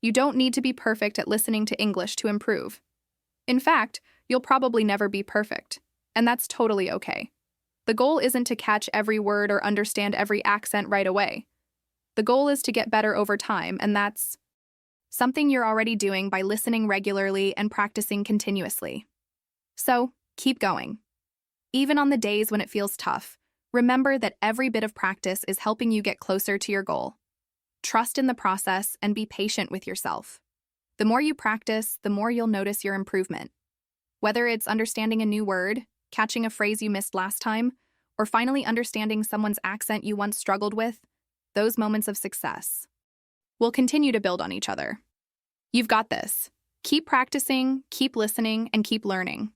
[SPEAKER 1] You don't need to be perfect at listening to English to improve. In fact, you'll probably never be perfect, and that's totally okay. The goal isn't to catch every word or understand every accent right away. The goal is to get better over time, and that's something you're already doing by listening regularly and practicing continuously. So, keep going. Even on the days when it feels tough, remember that every bit of practice is helping you get closer to your goal. Trust in the process and be patient with yourself. The more you practice, the more you'll notice your improvement. Whether it's understanding a new word, catching a phrase you missed last time, or finally understanding someone's accent you once struggled with, those moments of success will continue to build on each other. You've got this. Keep practicing, keep listening, and keep learning.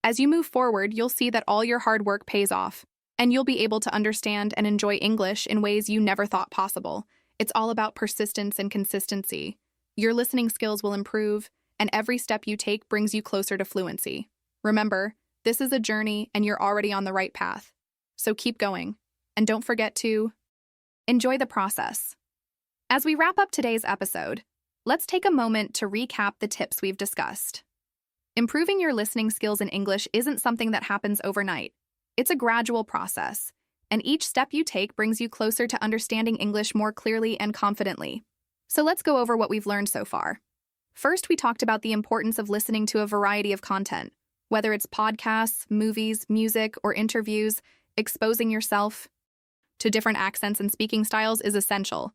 [SPEAKER 1] As you move forward, you'll see that all your hard work pays off, and you'll be able to understand and enjoy English in ways you never thought possible. It's all about persistence and consistency. Your listening skills will improve, and every step you take brings you closer to fluency. Remember, this is a journey, and you're already on the right path. So keep going, and don't forget to enjoy the process. As we wrap up today's episode, let's take a moment to recap the tips we've discussed. Improving your listening skills in English isn't something that happens overnight. It's a gradual process, and each step you take brings you closer to understanding English more clearly and confidently. So let's go over what we've learned so far. First, we talked about the importance of listening to a variety of content, Whether it's podcasts, movies, music, or interviews, exposing yourself to different accents and speaking styles is essential.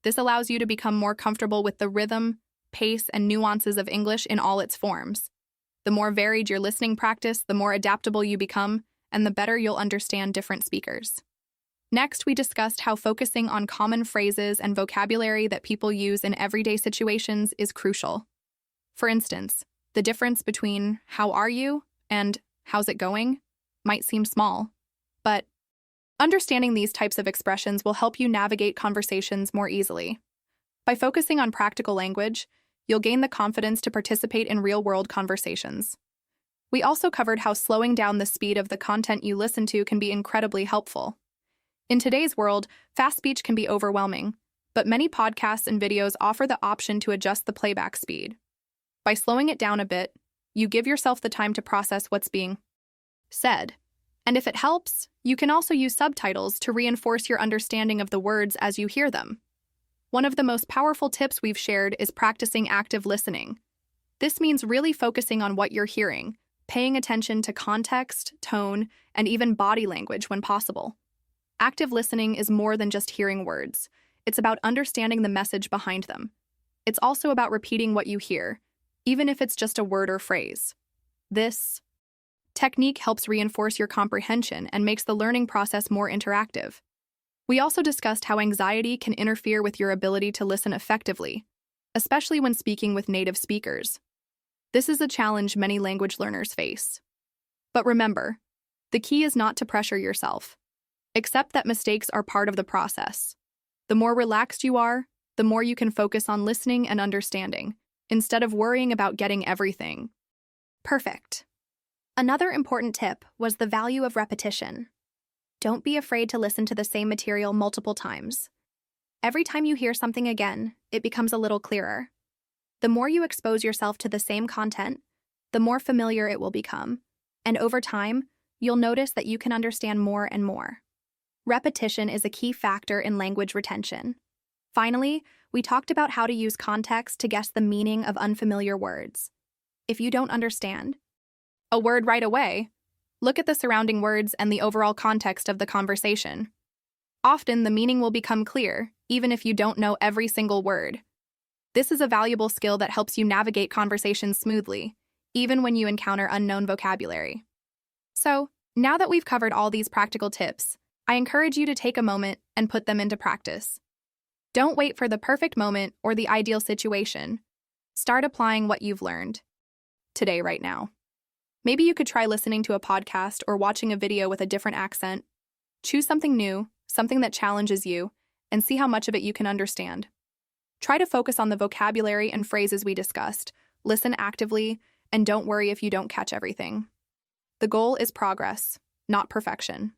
[SPEAKER 1] This allows you to become more comfortable with the rhythm, pace, and nuances of English in all its forms. The more varied your listening practice, the more adaptable you become, and the better you'll understand different speakers. Next, we discussed how focusing on common phrases and vocabulary that people use in everyday situations is crucial. For instance, the difference between "how are you" and "how's it going" might seem small, but understanding these types of expressions will help you navigate conversations more easily. By focusing on practical language, you'll gain the confidence to participate in real-world conversations. We also covered how slowing down the speed of the content you listen to can be incredibly helpful. In today's world, fast speech can be overwhelming, but many podcasts and videos offer the option to adjust the playback speed. By slowing it down a bit, you give yourself the time to process what's being said. And if it helps, you can also use subtitles to reinforce your understanding of the words as you hear them. One of the most powerful tips we've shared is practicing active listening. This means really focusing on what you're hearing, paying attention to context, tone, and even body language when possible. Active listening is more than just hearing words. It's about understanding the message behind them. It's also about repeating what you hear, even if it's just a word or phrase. This technique helps reinforce your comprehension and makes the learning process more interactive. We also discussed how anxiety can interfere with your ability to listen effectively, especially when speaking with native speakers. This is a challenge many language learners face. But remember, the key is not to pressure yourself. Accept that mistakes are part of the process. The more relaxed you are, the more you can focus on listening and understanding, instead of worrying about getting everything perfect. Another important tip was the value of repetition. Don't be afraid to listen to the same material multiple times. Every time you hear something again, it becomes a little clearer. The more you expose yourself to the same content, the more familiar it will become, and over time, you'll notice that you can understand more and more. Repetition is a key factor in language retention. Finally, we talked about how to use context to guess the meaning of unfamiliar words. If you don't understand a word right away, look at the surrounding words and the overall context of the conversation. Often, the meaning will become clear, even if you don't know every single word. This is a valuable skill that helps you navigate conversations smoothly, even when you encounter unknown vocabulary. So, now that we've covered all these practical tips, I encourage you to take a moment and put them into practice. Don't wait for the perfect moment or the ideal situation. Start applying what you've learned today, right now. Maybe you could try listening to a podcast or watching a video with a different accent. Choose something new, something that challenges you, and see how much of it you can understand. Try to focus on the vocabulary and phrases we discussed, listen actively, and don't worry if you don't catch everything. The goal is progress, not perfection.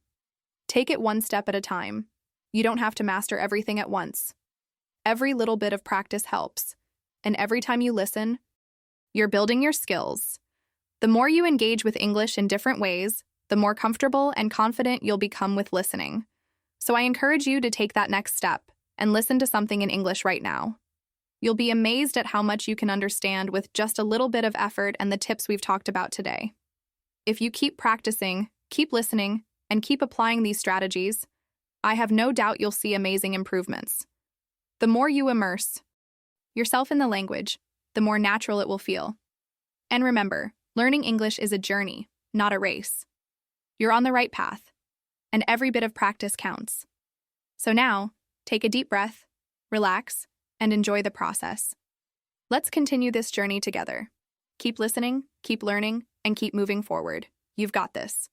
[SPEAKER 1] Take it one step at a time. You don't have to master everything at once. Every little bit of practice helps, and every time you listen, you're building your skills. The more you engage with English in different ways, the more comfortable and confident you'll become with listening. So I encourage you to take that next step and listen to something in English right now. You'll be amazed at how much you can understand with just a little bit of effort and the tips we've talked about today. If you keep practicing, keep listening, and keep applying these strategies, I have no doubt you'll see amazing improvements. The more you immerse yourself in the language, the more natural it will feel. And remember, learning English is a journey, not a race. You're on the right path, and every bit of practice counts. So now, take a deep breath, relax, and enjoy the process. Let's continue this journey together. Keep listening, keep learning, and keep moving forward. You've got this.